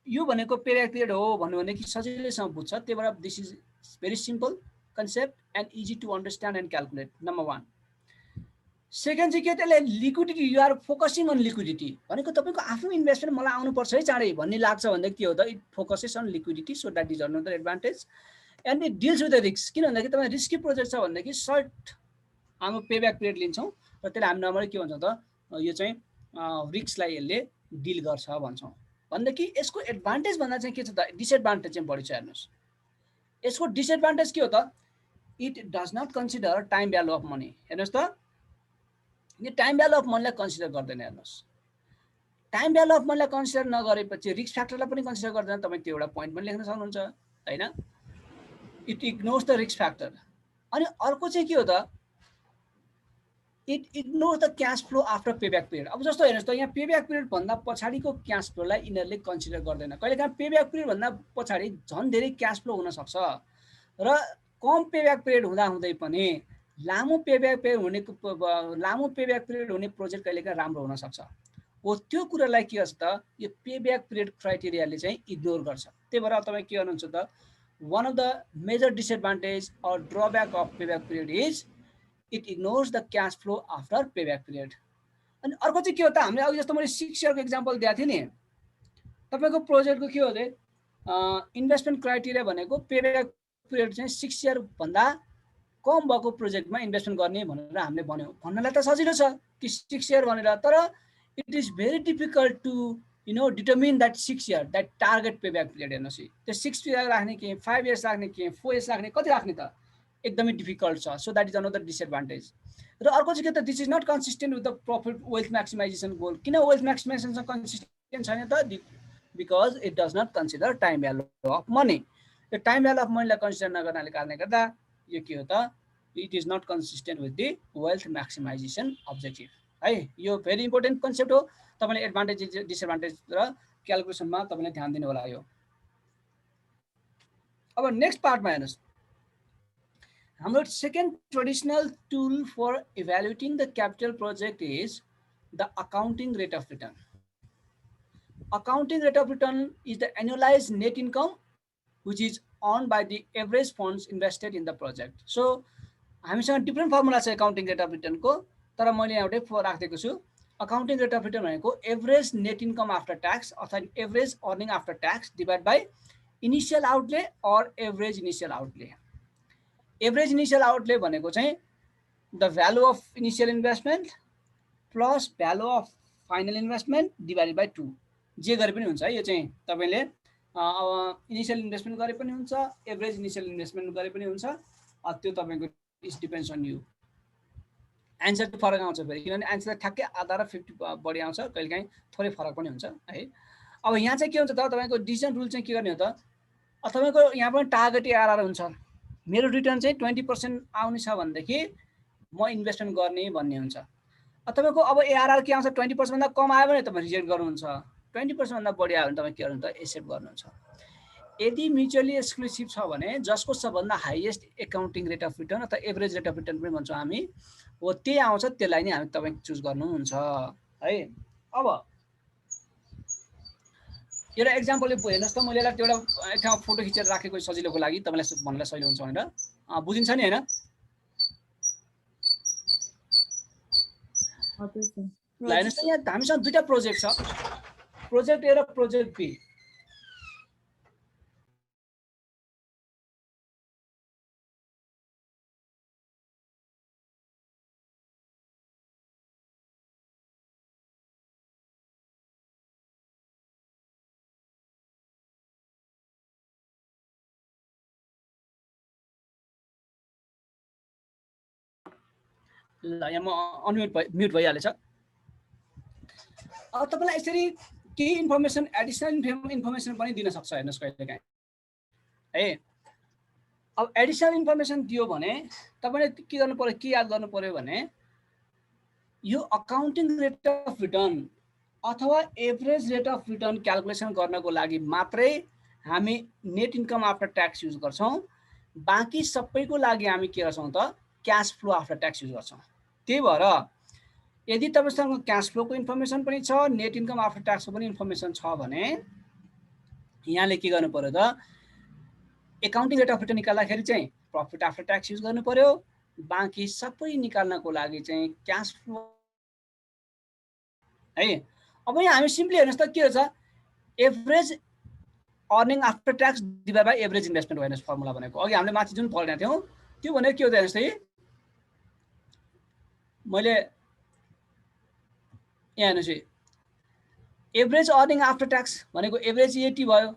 यो भनेको पेब्याक पिरियड हो भन्नु भने कि सजिलैसँग बुझ्छ। त्यही भएर this is very simple concept and easy to understand and calculate, number 1। Second चाहिँ के त्यसले liquidity, you are focusing on liquidity भनेको तपाईँको आफ्नो इन्भेस्टमेन्ट मलाई आउनुपर्छ है चाँडै भन्ने लाग्छ भन्दा के हो त, it focuses on liquidity, so that is another advantage. And it deals with the risk, किन भन्दाखेरि तपाईँ रिस्की प्रोजेक्ट छ भनेदेखि सर्ट हाम्रो पेब्याक पिरियड लिन्छौँ र त्यसले हामी नर्मली के भन्छौँ त, यो चाहिँ रिस्कलाई यसले डिल गर्छ भन्छौँ। भनेदेखि यसको एडभान्टेज भन्दा चाहिँ के छ त, डिसएडभान्टेज चाहिँ बढी छ। हेर्नुहोस् यसको डिसएडभान्टेज के हो त, it does not consider time value of money. हेर्नुहोस् त, यो टाइम भ्यालु अफ मनीलाई कन्सिडर गर्दैन। हेर्नुहोस् टाइम भ्यालु अफ मनीलाई कन्सिडर नगरेपछि रिस्क फ्याक्टरलाई पनि कन्सिडर गर्दैन। तपाईँ त्यो एउटा पोइन्ट पनि लेख्न सक्नुहुन्छ होइन, it ignores the risk factor. अनि अर्को चाहिँ के हो त, it ignores the cash flow after payback period. अब जस्तो हेर्नुहोस् त, यहाँ पेब्याक पिरियड भन्दा पछाडिको क्यास फ्लोलाई यिनीहरूले कन्सिडर गर्दैन। कहिलेकाहीँ पेब्याक पिरियड भन्दा पछाडि झन् धेरै क्यास फ्लो हुनसक्छ र कम पेब्याक पिरियड हुँदाहुँदै पनि लामो पेब्याक पिरियड हुने प्रोजेक्ट कहिलेकाहीँ राम्रो हुनसक्छ। हो त्यो कुरालाई के गर्छ त, यो पेब्याक पिरियड क्राइटेरियाले चाहिँ इग्नोर गर्छ। त्यही भएर तपाईँ के गर्नुहुन्छ त, one of the major disadvantage or drawback of payback period is it ignores the cash flow after payback period. अनि अर्को चाहिँ के हो त, हामीले अघि जस्तो मैले 6 इयरको इक्जाम्पल दिएको थिएँ नि, तपाईँको प्रोजेक्टको के हो त, इन्भेस्टमेन्ट क्राइटेरिया भनेको पेब्याक पिरियड चाहिँ 6 इयर भन्दा कम भएको प्रोजेक्टमा इन्भेस्टमेन्ट गर्ने भनेर हामीले भन्यौँ। भन्नलाई त सजिलो छ कि 6 इयर भनेर, तर it is very difficult to determine that 6 year that target payback period. हेर्नुहोस् त्यो 6 इयर राख्ने कि 5 इयर्स राख्ने कि 4 इयर्स राख्ने, कति राख्ने त एकदमै डिफिकल्ट छ। So that is another disadvantage. र अर्को चाहिँ के त, this is not consistent with the profit wealth maximization goal. किन वेल्थ म्याक्सिमाइजेसनसँग कन्सिस्टेन्ट छैन त, because it does not consider time value of money. यो टाइम भ्यालु अफ मनीलाई कन्सिडर नगर्नाले कारणले गर्दा यो के हो त, it is not consistent with the wealth maximisation objective है। यो भेरी इम्पोर्टेन्ट कन्सेप्ट हो। तपाईँले एडभान्टेज डिसएडभान्टेज र क्यालकुलेसनमा तपाईँले ध्यान दिनु होला यो। अब नेक्स्ट पार्टमा हेर्नुहोस्, हाम्रो second traditional tool for evaluating the capital project is the accounting rate of return. Accounting rate of return is the annualize net income which is earned by the average funds invested in the project. So हामीसँग डिफ्रेन्ट फर्मुला छ अकाउन्टिङ रेट अफ रिटर्नको, तर मैले एउटै राखिदिएको छु। अकाउन्टिङ रेट अफ रिटर्न भनेको average net income after tax अथवा average earning after tax divide by initial outlay or average initial outlay. Average initial outlay भनेको चाहिँ the value of initial investment plus value of final investment divided by 2, जे गरे पनि हुन्छ है। यो चाहिँ तपाईँले इनिसियल इन्भेस्टमेन्ट गरे पनि हुन्छ, एभरेज इनिसियल इन्भेस्टमेन्ट गरे पनि हुन्छ, त्यो तपाईँको it's depends on you. Answer चाहिँ फरक आउँछ फेरि, किनभने एन्सर ठ्याक्कै आधा र 50 बढी आउँछ, कहिलेकाहीँ थोरै फरक पनि हुन्छ है। अब यहाँ चाहिँ के हुन्छ त, तपाईँको डिसिजन रुल चाहिँ के गर्ने हो त, तपाईँको यहाँ पनि टार्गेट एआरआर हुन्छ। मेरो रिटर्न चाहिँ 20% आउने छ भनेदेखि म इन्भेस्टमेन्ट गर्ने भन्ने हुन्छ। तपाईँको अब एआरआर के आउँछ, 20% भन्दा कम आयो भने तपाईँ रिजेक्ट गर्नुहुन्छ, 20% भन्दा बढी आयो भने तपाईँ के गर्नुहुन्छ, एक्सेप्ट गर्नुहुन्छ। यदि म्युचुअली एक्सक्लुसिभ छ भने जसको सबभन्दा highest accounting rate of return अथवा एभरेज रेट अफ रिटर्न पनि भन्छौँ हामी, हो त्यही आउँछ, त्यसलाई नै हामी तपाईँ चुज गर्नुहुन्छ है। अब एउटा एक्जाम्पलले हेर्नुहोस् त, मैले एउटा एक ठाउँ फोटो खिचेर राखेको सजिलोको लागि, तपाईँलाई भन्नलाई सजिलो हुन्छ भनेर, बुझिन्छ नि होइन? हेर्नुहोस् त, यहाँ हामीसँग दुईवटा प्रोजेक्ट छ, प्रोजेक्ट ए र प्रोजेक्ट बी। ल यहाँ म म्युट भइहालेछ। अब तपाईँलाई यसरी केही इन्फर्मेसन एडिसनल इन्फर्मेसन पनि दिन सक्छ हेर्नुहोस् कहिलेकाहीँ है। अब एडिसनल इन्फर्मेसन दियो भने तपाईँले के गर्नु पर्यो, के याद गर्नु पर्यो भने यो अकाउन्टिङ रेट अफ रिटर्न अथवा average rate of return calculation गर्नको लागि मात्रै हामी net income after tax use गर्छौँ। बाँकी सबैको लागि हामी के गर्छौँ त, cash flow after tax use गर्छौँ। त्यही भएर यदि तपाईसँग क्याश फ्लोको इन्फर्मेसन पनि छ, नेट इन्कम आफ्टर ट्याक्सको पनि इन्फर्मेसन छ भने यहाँले के गर्नु पर्यो त, एकाउन्टिङ रेट अफ रिटर्न निकाल्दाखेरि चाहिँ प्रफिट आफ्टर ट्याक्स युज गर्नु पर्यो, बाँकी सबै निकाल्नको लागि चाहिँ क्याश फ्लो है। अब यहाँ हामी सिम्पली हेर्नुहोस् त के हो छ, average earning after tax divide by average investment हेर्नुहोस् फर्मुला भनेको। अघि हामीले माथि जुन पढेका थियौँ त्यो भनेको के हो त हेर्नुहोस् त, मैले यहाँ हेर्नुहोस् है, एभरेज अर्निङ आफ्टर ट्याक्स भनेको एभरेज EAT भयो,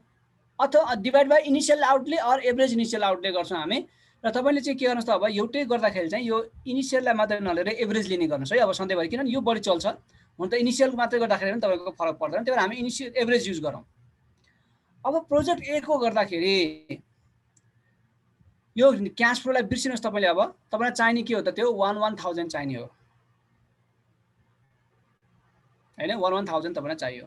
अथवा divide by initial outlay or average initial outlay गर्छौँ हामी। र तपाईँले चाहिँ के गर्नुहोस् त, अब एउटै गर्दाखेरि चाहिँ यो इनिसियललाई मात्रै नलिएर एभरेज लिने गर्नुहोस् है अब सधैँभरि, किनभने यो बढी चल्छ। हुन त इनिसियल मात्रै गर्दाखेरि पनि तपाईँको फरक पर्दैन, त्यही भएर हामी इनिसियल एभरेज युज गरौँ। अब प्रोजेक्ट A को गर्दाखेरि यो क्यास फ्लोलाई बिर्सिनुहोस् तपाईँले। अब तपाईँलाई चाहिने के हो त, त्यो 1,000 चाहिने हो हैन, 1,000 तपाईँलाई चाहियो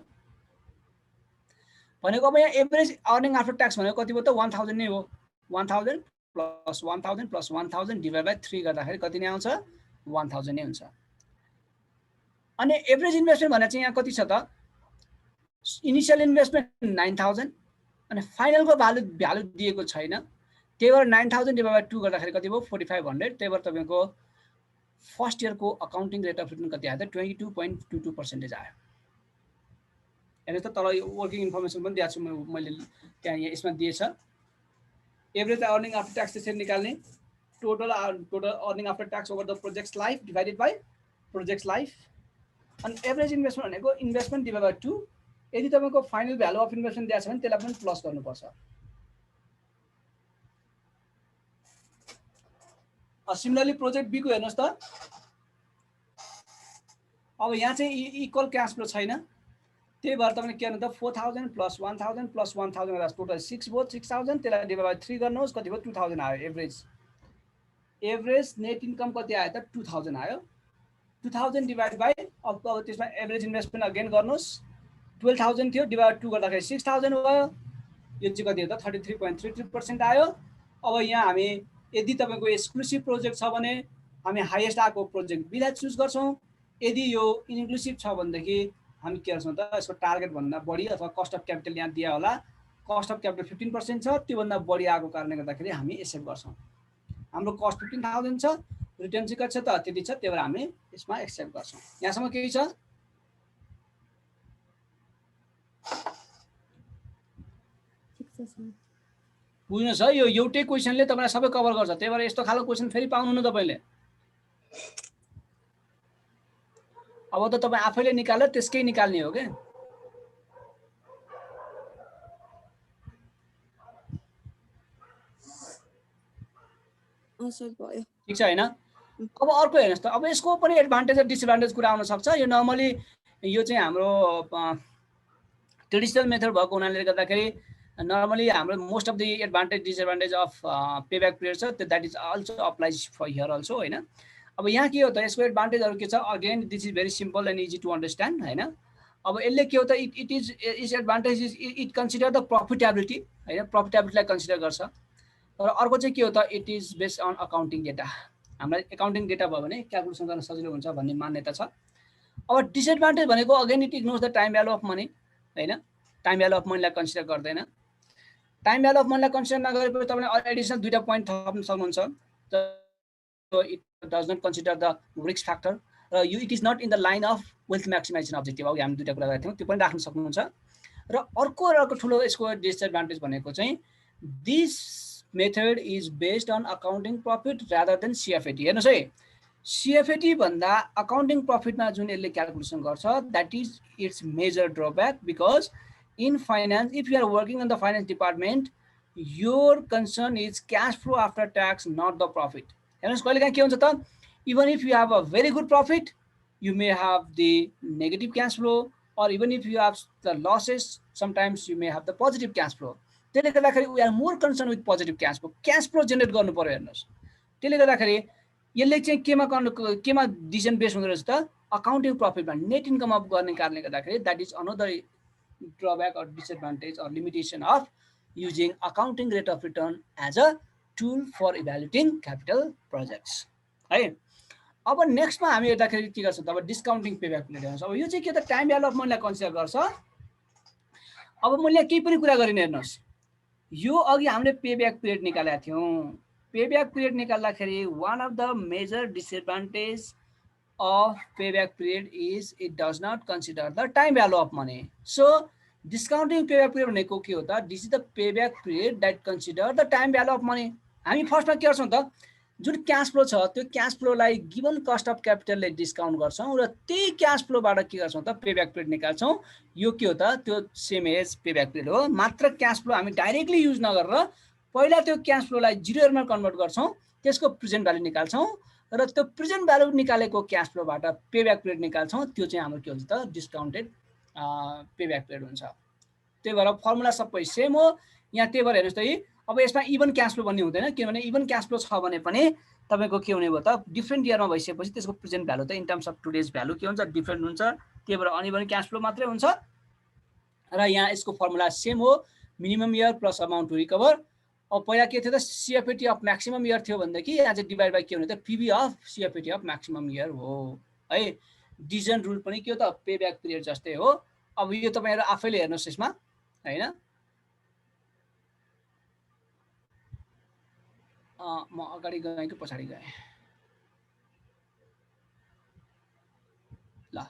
भनेको। अब यहाँ एभरेज अर्निङ आफ्टर ट्याक्स भनेको कति भयो त, 1,000 नै हो। 1,000 प्लस 1,000 प्लस 1,000 डिभाइड बाई 3 गर्दाखेरि कति नै आउँछ, 1,000 नै हुन्छ। अनि एभरेज इन्भेस्टमेन्ट भने चाहिँ यहाँ कति छ त, इनिसियल इन्भेस्टमेन्ट 9,000 अनि फाइनलको भ्यालु दिएको छैन, त्यही भएर 9,000 डिभाइड बाई 2 गर्दाखेरि कति भयो, 4,500। त्यही भएर तपाईँको फर्स्ट इयरको अकाउन्टिङ रेट अफ रिटर्न कति आयो त, 22.22% आयो। हेर्नुहोस् त तल वर्किङ इन्फर्मेसन पनि दिएको छु मैले, त्यहाँ यहाँ यसमा दिएछ। एभरेज अर्निङ आफ्टर ट्याक्स त्यसरी निकाल्ने, total earning after tax over the projects life divided by projects life. अनि एभरेज इन्भेस्टमेन्ट भनेको इन्भेस्टमेन्ट डिभाइड बाई 2। यदि तपाईँको फाइनल भ्यालु अफ इन्भेस्टमेन्ट दिएको छ भने त्यसलाई पनि प्लस गर्नुपर्छ। सिमिलरली प्रोजेक्ट B को हेर्नुहोस् त, अब यहाँ चाहिँ इक्वल क्यास फ्लो छैन, त्यही भएर तपाईँले के गर्नु त, 4,000 प्लस 1,000 प्लस 1,000 गर्दा टोटल 6 भयो, 6,000 त्यसलाई डिभाइड बाई 3 गर्नुहोस्, कति भयो, 2,000 आयो एभरेज। एभरेज नेट इन्कम कति आयो त, 2,000 आयो। 2,000 डिभाइड बाई अब त्यसमा एभरेज इन्भेस्टमेन्ट अगेन गर्नुहोस्, 12,000 थियो, डिभाइड 2 गर्दाखेरि 6,000 भयो। यो चाहिँ कति हो त, 33.33% आयो। अब यहाँ हामी यदि तपाईँको एक्सक्लुसिभ प्रोजेक्ट छ भने हामी हाइएस्ट आएको प्रोजेक्ट B लाई चुज गर्छौँ। यदि यो इन्क्लुसिभ छ भनेदेखि हामी के गर्छौँ त, यसको टार्गेट भन्दा बढी अथवा कस्ट अफ क्यापिटल यहाँ दिया होला, कस्ट अफ क्यापिटल 15% छ, त्योभन्दा बढी आएको कारणले गर्दाखेरि हामी एक्सेप्ट गर्छौँ। हाम्रो कस्ट 15,000 छ, रिटर्न चाहिँ कति छ त, त्यति छ, त्यही भएर हामी यसमा एक्सेप्ट गर्छौँ। यहाँसम्म केही छ? बुझ्नुहोस् है, यो एउटै क्वेसनले तपाईँलाई सबै कभर गर्छ, त्यही भएर यस्तो खालको क्वेसन फेरि पाउनुहुन्न तपाईँले। अब त तपाईँ आफैले निकालेर त्यसकै निकाल्ने हो क्या। ठिक छ हैन? अब अर्को हेर्नुहोस् त, अब यसको पनि एडभान्टेज र डिसएडभान्टेज कुरा आउन सक्छ। यो नर्मली यो चाहिँ हाम्रो ट्रेडिसनल मेथड भएको हुनाले गर्दाखेरि नर्मली हाम्रो most of the advantage disadvantage of payback period छ, that is also applies for here also हैन। अब यहाँ के हो त, यसको एडभान्टेजहरू के छ, again this is very simple and easy to understand हैन। अब यसले के हो त, it is advantage is it consider the profitability हैन, प्रफिटेबिलिटीलाई कन्सिडर गर्छ। तर अर्को चाहिँ के हो त, it is based on accounting data. हामीलाई एकाउन्टिङ डेटा भयो भने क्यालकुलेसन गर्न सजिलो हुन्छ भन्ने मान्यता छ। अब डिसएडभान्टेज भनेको again it ignores the time value of money हैन, टाइम भ्यालु अफ मनीलाई कन्सिडर गर्दैन। टाइम भ्यालु अफ मनीलाई कन्सिडर नगरेपछि तपाईँले एडिसनल दुईटा पोइन्ट थप्न सक्नुहुन्छ। It does not consider the risk factor र it is not in the line of wealth maximisation objective. अब हामी दुईटा कुरा गरेका थियौँ, त्यो पनि राख्न सक्नुहुन्छ। र अर्को ठुलो यसको डिसएडभान्टेज भनेको चाहिँ this method is based on accounting profit rather than CFAT। हेर्नुहोस् है, CFAT भन्दा अकाउन्टिङ प्रफिटमा जुन यसले क्यालकुलेसन गर्छ, that is its major drawback. Because in finance, if you are working in the finance department, your concern is cash flow after tax, not the profit. हेर्नुहोस् कहिलेकाहीँ के हुन्छ त, even if you have a very good profit, you may have the negative cash flow, or even if you have the losses, sometimes you may have the positive cash flow. त्यसले गर्दाखेरि we are more concerned with positive cash flow. Cash flow generate गर्नु पर्यो। हेर्नुहोस्, त्यसले गर्दाखेरि यसले चाहिँ केमा डिसिजन बेस हुँदो रहेछ त, अकाउन्टिङ प्रफिटमा नेट इन्कम अप गर्ने कारणले गर्दाखेरि that is another drawback or disadvantage or limitation of using accounting rate of return as a tool for evaluating capital projects है। अब नेक्स्टमा हामी हेर्दाखेरि के गर्छ त अब डिस्काउन्टिङ पे ब्याक पिरियड हेर्नुहोस्। अब यो चाहिँ के त टाइम भ्यालु अफ मनीलाई कन्सिडर गर्छ। अब मैले केही पनि कुरा गरिन हेर्नुहोस्, यो अघि हामीले पे ब्याक पिरियड निकालेका थियौँ। पे ब्याक पिरियड निकाल्दाखेरि one of the major disadvantage of payback period is it does not consider the time value of money. So discounting payback period भनेको के हो त? This is the payback period that consider the time value of money. हामी फर्स्टमा के गर्छौँ त, जुन क्यास फ्लो छ त्यो क्यास फ्लोलाई गिभन कस्ट अफ क्यापिटलले डिस्काउन्ट गर्छौँ र त्यही क्यास फ्लोबाट के गर्छौँ त पेब्याक पिरियड निकाल्छौँ। यो के हो त, त्यो सेम एज पेब्याक पिरियड हो, मात्र क्यास फ्लो हामी डाइरेक्टली युज नगरेर पहिला त्यो क्यास फ्लोलाई जिरो इयरमा कन्भर्ट गर्छौँ, त्यसको प्रेजेन्ट भ्यालु निकाल्छौँ र त्यो प्रेजेन्ट भ्यालु निकालेको क्यास फ्लोबाट पेब्याक पिरियड निकाल्छौँ। त्यो चाहिँ हाम्रो के हुन्छ त डिस्काउन्टेड पेब्याक पिरियड हुन्छ। त्यही भएर फर्मुला सबै सेम हो यहाँ। त्यही भएर हेर्नुहोस् त है, अब यसमा इभन क्यास फ्लो भन्ने हुँदैन, किनभने इभन क्यास फ्लो छ भने पनि तपाईँको के हुने भयो त डिफ्रेन्ट इयरमा भइसकेपछि त्यसको प्रेजेन्ट भ्यालु त in terms of today's value के हुन्छ डिफ्रेन्ट हुन्छ। त्यही भएर अनइभन क्यास फ्लो मात्रै हुन्छ र यहाँ यसको फर्मुला सेम हो, minimum year plus amount to recover. अब पहिला के थियो त सिएफएटी अफ म्याक्सिमम इयर थियो भनेदेखि यहाँ चाहिँ डिभाइड बाई के हुने त PB of CFAT of maximum year हो है। डिभिजन रुल पनि के हो त पेब्याक पिरियड जस्तै हो। अब यो तपाईँहरू आफैले हेर्नुहोस् यसमा हैन। म अगाडि गएँ कि पछाडि गएँ? ल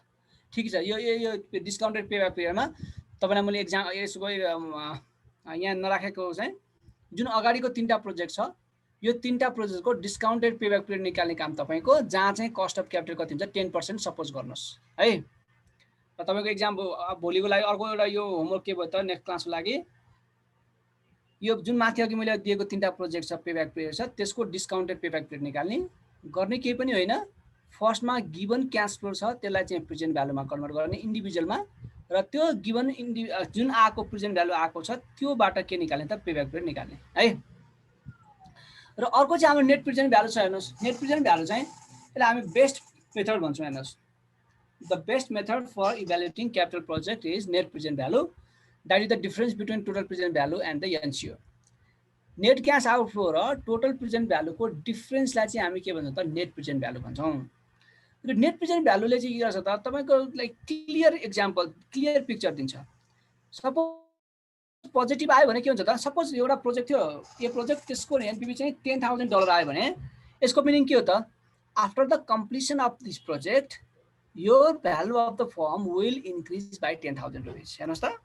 ठिक छ। यो यो डिस्काउन्टेड पेब्याक पिरियडमा तपाईँलाई मैले एक्जाम यसको यहाँ नराखेको चाहिँ जुन अगाडिको तीनटा प्रोजेक्ट छ, यो तीनटा प्रोजेक्टको डिस्काउन्टेड पेब्याक पिरियड निकाल्ने काम तपाईँको, जहाँ चाहिँ कस्ट अफ क्यापिटल कति हुन्छ 10% सपोज गर्नुहोस् है। र तपाईँको एक्जाम भोलिको लागि अर्को एउटा यो होमवर्क के भयो त नेक्स्ट क्लासको लागि, यो जुन माथि अघि मैले दिएको तीनटा प्रोजेक्ट छ पेब्याक पिरियड छ त्यसको डिस्काउन्टेड पेब्याक पिरियड निकाल्ने। गर्ने केही पनि होइन, फर्स्टमा गिभन क्यास फ्लो छ त्यसलाई चाहिँ प्रेजेन्ट भ्यालुमा कन्भर्ट गर्ने इन्डिभिजुअलमा, र त्यो गिभन जुन आएको प्रेजेन्ट भ्यालु आएको छ त्योबाट के निकाल्ने त पेब्याक पिरियड निकाल्ने है। र अर्को चाहिँ हाम्रो नेट प्रेजेन्ट भ्यालु छ हेर्नुहोस्। नेट प्रेजेन्ट भ्यालु चाहिँ यसलाई हामी बेस्ट मेथड भन्छौँ हेर्नुहोस्। The best method for evaluating capital project is net present value, that is the difference between total present value and the NCO. Net cash outflow र टोटल प्रेजेन्ट भ्यालुको डिफरेन्सलाई चाहिँ हामी के भन्छौँ त नेट प्रेजेन्ट भ्यालु भन्छौँ। र नेट प्रेजेन्ट भ्यालुले चाहिँ के गर्छ त तपाईँको like clear example clear picture दिन्छ। सपोज पोजिटिभ आयो भने के हुन्छ त, सपोज एउटा प्रोजेक्ट थियो यो प्रोजेक्ट त्यसको एनपिभी चाहिँ $10,000 आयो भने यसको मिनिङ के हो त, after the completion of this project your value of the form will increase by ₹10,000। हेर्नुहोस् त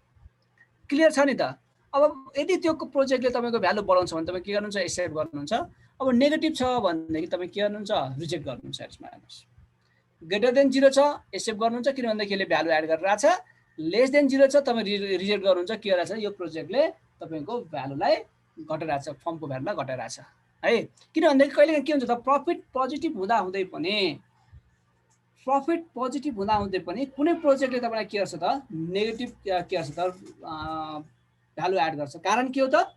क्लियर छ नि त। अब यदि त्यो प्रोजेक्टले तपाईँको भ्यालु बढाउँछ भने तपाईँ के गर्नुहुन्छ एक्सेप्ट गर्नुहुन्छ। अब नेगेटिभ छ भनेदेखि तपाईँ के गर्नुहुन्छ रिजेक्ट गर्नुहुन्छ। यसमा हेर्नुहोस् ग्रेटर देन 0 छ एक्सेप्ट गर्नुहुन्छ किनभनेदेखि यसले भ्यालु एड गरेर आछ, लेस देन 0 छ तपाईँ रिजेक्ट गर्नुहुन्छ। के गरेछ यो प्रोजेक्टले तपाईँको भ्यालुलाई घटाइरहेछ, फर्मको भ्यालुलाई घटाइरहेछ है। किनभनेदेखि कहिले के हुन्छ त प्रफिट पोजिटिभ हुँदै पनि कुनै प्रोजेक्टले तपाईँलाई के गर्छ त नेगेटिभ के गर्छ त भ्यालु एड गर्छ। कारण के हो त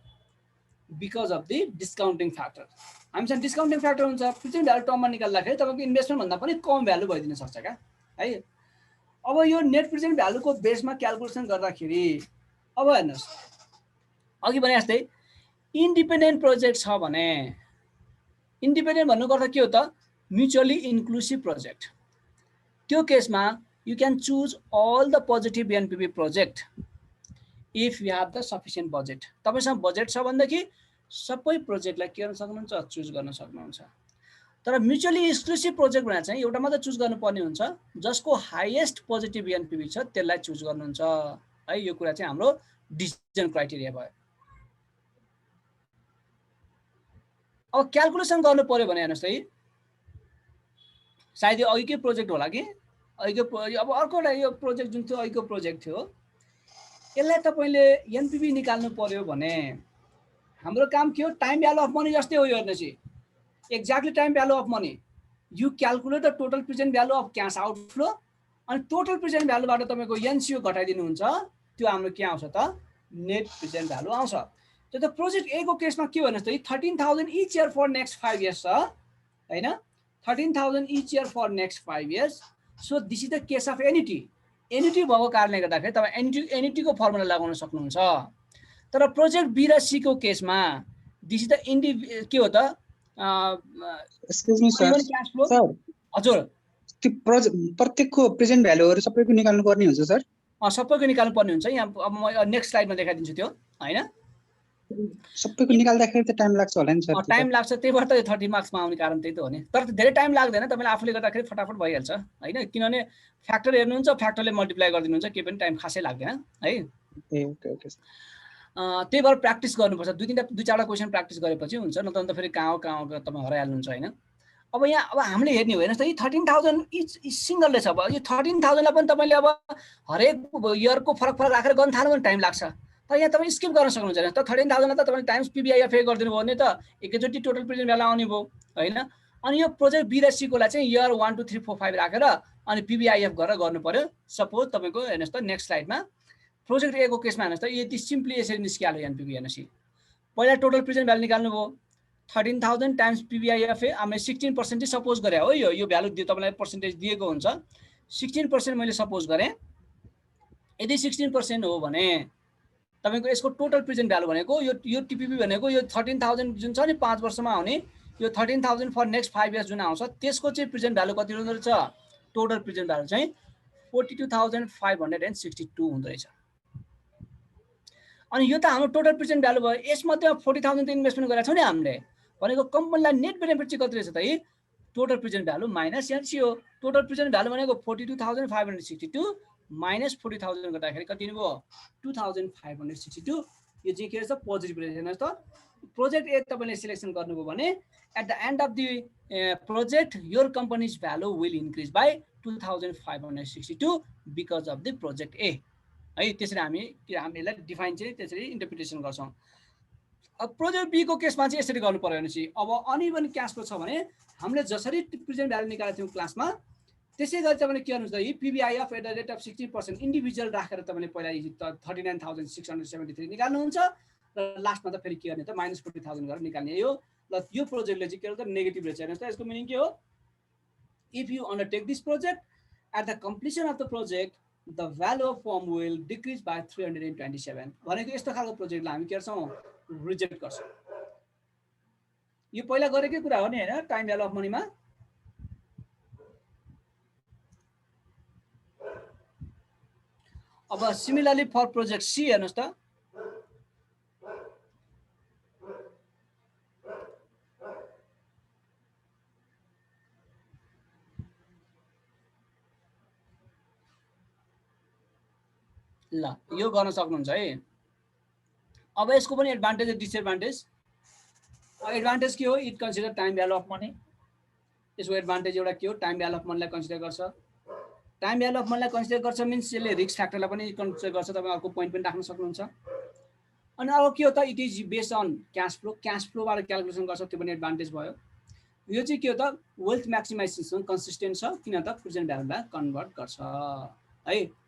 बिकज अफ द डिस्काउन्टिङ फ्याक्टर। हामीसँग डिस्काउन्टिङ फ्याक्टर हुन्छ, प्रेजेन्ट भ्यालु टर्ममा निकाल्दाखेरि तपाईँको इन्भेस्टमेन्ट भन्दा पनि कम भ्यालु भइदिन सक्छ क्या है। अब यो नेट प्रेजेन्ट भ्यालुको बेसमा क्यालकुलेसन गर्दाखेरि अब हेर्नुहोस् अघि भने जस्तै इन्डिपेन्डेन्ट प्रोजेक्ट छ भने, इन्डिपेन्डेन्ट भन्नुको अर्थ के हो त म्युचुअली इन्क्लुसिभ प्रोजेक्ट। त्यो केसमा you can choose all the positive NPV project if you have the sufficient budget. तपाईँसँग बजेट छ भनेदेखि सबै प्रोजेक्टलाई के गर्न सक्नुहुन्छ चुज गर्न सक्नुहुन्छ। तर म्युचुअली एक्सक्लुसिभ प्रोजेक्ट भनेर चाहिँ एउटा मात्र चुज गर्नुपर्ने हुन्छ, जसको हाइएस्ट पोजिटिभ एनपिभी छ त्यसलाई चुज गर्नुहुन्छ है। यो कुरा चाहिँ हाम्रो डिसिजन क्राइटेरिया भयो। अब क्यालकुलेसन गर्नु पर्यो भने हेर्नुहोस् है, सायद यो अघिकै प्रोजेक्ट होला कि अघिको अब अर्को यो प्रोजेक्ट जुन थियो अघिको प्रोजेक्ट थियो यसलाई तपाईँले एनपिभी निकाल्नु पर्यो भने हाम्रो काम के हो टाइम भ्यालु अफ मनी जस्तै हो। यो हेर्नुहोस् exactly time value of money you calculate the total present value of cash outflow अनि टोटल प्रेजेन्ट भ्यालुबाट तपाईँको एनसिओ घटाइदिनुहुन्छ, त्यो हाम्रो के आउँछ त नेट प्रेजेन्ट भ्यालु आउँछ। त्यो त प्रोजेक्ट ए को केसमा के भन्नुहोस् त 13,000 each year for next 5 years छ हैन, 13,000 each year for next 5 years. So this is the case of annuity. Annuity भएको कारणले गर्दाखेरि तपाईँ एनिटीको फर्मुला लगाउन सक्नुहुन्छ। तर प्रोजेक्ट बी र सी को केसमा दिस इज द के हो त एक्सक्यूज मी सर, हजुर त्यो प्रत्येकको प्रेजेन्ट भ्यालुहरू सबैको निकाल्नु पर्ने हुन्छ सर? सबैको निकाल्नु पर्ने हुन्छ। यहाँ अब म नेक्स्ट स्लाइडमा देखाइदिन्छु त्यो हैन। सबैको निकाल्दाखेरि त टाइम लाग्छ होला नि सर? टाइम लाग्छ, त्यही भएर त यो 30 मार्क्समा आउने कारण त्यही त हो नि। तर धेरै टाइम लाग्दैन, तपाईँले आफूले गर्दाखेरि फटाफट भइहाल्छ हैन, किनभने फ्याक्टर हेर्नुहुन्छ, फ्याक्टरले मल्टिप्लाई गरिदिनुहुन्छ, केही पनि टाइम खासै लाग्दैन है। ओके। त्यही भएर प्र्याक्टिस गर्नुपर्छ, दुई चारवटा क्वेसन प्र्याक्टिस गरेपछि हुन्छ, नत्र त फेरि कहाँ तपाईँ हराइहाल्नुहुन्छ हैन। अब यहाँ अब हामीले हेर्ने हो हेर्नुहोस् त, यी 13,000 इच सिङ्गल रहेछ। अब यो 13,000लाई पनि तपाईँले अब हरेक इयरको फरक राखेर गर्न थाल्नु पनि टाइम लाग्छ। तर यहाँ तपाईँ स्किप गर्न सक्नुहुन्छ। त 13,000 त तपाईँले टाइम्स PVIF गरिदिनु भयो भने त एकैचोटि टोटल प्रेजेन्ट भ्यालु आउने भयो हैन। अनि यो प्रोजेक्ट बी र सी कोलाई चाहिँ इयर 1 2 3 4 5 राखेर अनि PVIF गरेर गर्नु पर्यो। सपोज तपाईँको हेर्नुहोस् त नेक्स्ट स्लाइडमा प्रोजेक्ट ए को केसमा हेर्नुहोस् त, यति सिम्पली यसरी निस्किहाल्यो एनपिभी हेर्नुहोस्। पहिला टोटल प्रेजेन्ट भ्यालु निकाल्नु भयो 13,000 टाइम्स PVIF हामीले 16% सपोज गरे हो। यो भ्यालु तपाईँलाई पर्सेन्टेज दिएको हुन्छ, 16% मैले सपोज गरेँ। यदि 16% हो भने तपाईको यसको टोटल प्रेजेन्ट भ्यालु भनेको यो टिपिपी भनेको यो 13,000 जुन छ नि 5 वर्षमा आउने, यो 13,000 फर नेक्स्ट 5 इयर्स जुन आउँछ त्यसको चाहिँ प्रेजेन्ट भ्यालु कति हुँदो रहेछ? टोटल प्रेजेन्ट भ्यालु चाहिँ 42,562 हुँदो रहेछ। अनि यो त हाम्रो टोटल प्रेजेन्ट भ्यालु भयो। यसमध्येमा 40,000 त इन्भेस्टमेन्ट गरेका छौँ नि हामीले, भनेको कम्पनीलाई नेट बेनिफिट चाहिँ कति रहेछ त? Total present value minus NC हो। टोटल प्रेजेन्ट भ्यालु भनेको 42,562 माइनस 40,000 गर्दाखेरि कति हुने भयो? 2,562। यो चाहिँ के रहेछ? पोजिटिभ रहेछ। हेर्नुहोस् त, प्रोजेक्ट ए तपाईँले सिलेक्सन गर्नुभयो भने at the end of the project your company's value will increase by 2,562 because of the project ए है। त्यसरी हामीलाई डिफाइन चाहिँ त्यसरी इन्टरप्रिटेसन गर्छौँ। अब प्रोजेक्ट बी को केसमा चाहिँ यसरी गर्नु पर्यो भनेपछि अब अनइभन क्याश फ्लो छ भने हामीले जसरी प्रेजेन्ट भ्यालु निकालेको थियौँ क्लासमा त्यसै गरी तपाईँले के गर्नुहुन्छ त PVIF at the rate of 16% individual राखेर तपाईँले पहिला 39,673 निकाल्नुहुन्छ र लास्टमा त फेरि के गर्ने त माइनस 40,000 गरेर निकाल्ने। यो यो प्रोजेक्टले चाहिँ के गर्छ? नेगेटिभ रहेछ। हेर्नुहोस् त, यसको मिनिङ के हो? If you undertake this project at the completion of the project the value of firm will decrease by 327 भनेको यस्तो खालको प्रोजेक्टलाई हामी के गर्छौँ? रिजेक्ट गर्छौँ। यो पहिला गरेकै कुरा हो नि हैन, टाइम भ्यालु अफ मनीमा। अब सिमिलरली फर प्रोजेक्ट सी हेर्नुहोस् त, ल यो गर्न सक्नुहुन्छ है। अब यसको पनि एडभान्टेज र डिसएडभान्टेज। एडभान्टेज के हो? It consider time value of money. यसको एडभान्टेज एउटा के हो? टाइम भ्यालु अफ मनीलाई कन्सिडर गर्छ। टाइम भ्यालु अफ मनीलाई कन्सिडर गर्छ मिन्स यसले रिस्क फ्याक्टरलाई पनि कन्सिडर गर्छ। तपाईँ अर्को पोइन्ट पनि राख्न सक्नुहुन्छ। अनि अब के हो त? It is based on cash flow. Cash फ्लोबाट क्यालकुलेसन गर्छ, त्यो पनि एडभान्टेज भयो। यो चाहिँ के हो त? वेल्थ म्याक्सिमाइजेसन कन्सिस्टेन्ट छ, किन त प्रेजेन्ट भ्यालुलाई कन्भर्ट गर्छ है।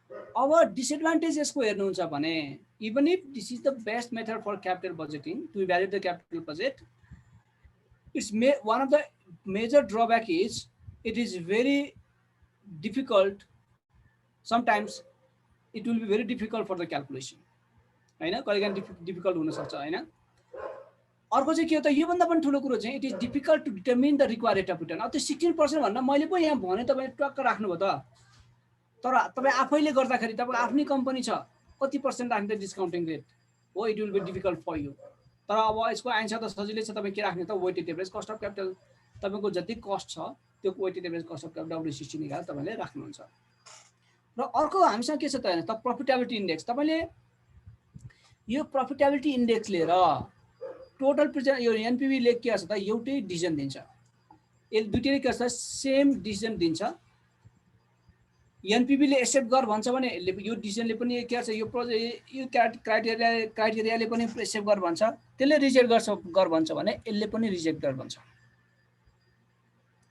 अब डिसएडभान्टेज यसको हेर्नुहुन्छ भने even if this is the best method for capital budgeting to evaluate the capital budget, it's one of the major drawback is it is very difficult. Sometimes it will be very difficult for the calculation हैन, कहिलेकाहीँ डिफिकल्ट हुनसक्छ हैन। अर्को चाहिँ के हो त? योभन्दा पनि ठुलो कुरो चाहिँ it is difficult to determine the required rate of return. अब त्यो 16% भन्दा मैले पो यहाँ भने तपाईँ टक्क राख्नुभयो त, तर तपाईँ आफैले गर्दाखेरि तपाईँको आफ्नै कम्पनी छ, कति पर्सेन्ट राख्ने त डिस्काउन्टिङ रेट हो? It will be difficult for you. तर अब यसको आन्सर त सजिलै छ। तपाईँ के राख्ने त? Weighted average cost of capital. तपाईँको जति कस्ट छ त्यो weighted average cost of capital WCC निकालेर तपाईँले राख्नुहुन्छ। र अर्को हामीसँग के छ त हेर्नु त? Profitability index. तपाईँले यो प्रफिटेबिलिटी इन्डेक्स लिएर टोटल प्रेजेन्ट यो एनपिभी ले के छ त? एउटै डिसिजन दिन्छ। यसले दुईटै के छ? सेम डिसिजन दिन्छ। एनपिभीले एक्सेप्ट गर भन्छ भने यो डिसिजनले पनि के छ? यो प्रोजेक्ट यो क्राइटेरियाले पनि एक्सेप्ट गर भन्छ, त्यसले रिजेक्ट गर भन्छ भने यसले पनि रिजेक्ट गर भन्छ।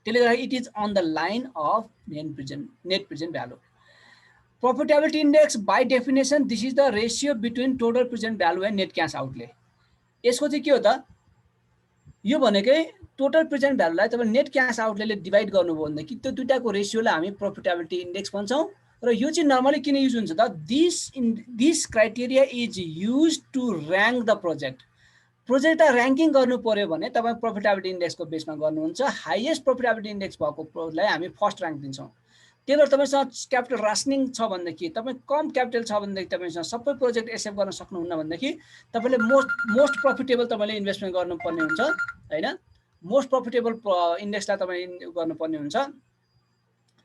त्यसले गर्दा it is on the line of net present value. Profitability index by definition this is the ratio between total present value and net cash outlay. यसको चाहिँ के हो त? यो भनेकै टोटल प्रेजेन्ट भ्यालुलाई तपाईँ नेट क्यास आउटले डिभाइड गर्नुभयो भनेदेखि त्यो दुईटाको रेसियोलाई हामी प्रफिटेबिलिटी इन्डेक्स भन्छौँ। र यो चाहिँ नर्मली किन युज हुन्छ त? This criteria is use to rank the project. प्रोजेक्टलाई र्याङ्किङ गर्नु पर्यो भने तपाईँ प्रफिटेबिलिटी इन्डेक्सको बेसमा गर्नुहुन्छ। हाइएस्ट प्रफिटेबिलिटी इन्डेक्स भएको प्रोलाई हामी फर्स्ट र्याङ्क दिन्छौँ। त्यही भएर तपाईँसँग क्यापिटल रासनिङ छ भनेदेखि, तपाईँ कम क्यापिटल छ भनेदेखि, तपाईँसँग सबै प्रोजेक्ट एक्सेप्ट गर्न सक्नुहुन्न भनेदेखि तपाईँले मोस्ट प्रफिटेबल तपाईँले इन्भेस्टमेन्ट गर्नुपर्ने हुन्छ होइन। मोस्ट प्रफिटेबल इन्डेक्सलाई तपाईँ गर्नुपर्ने हुन्छ।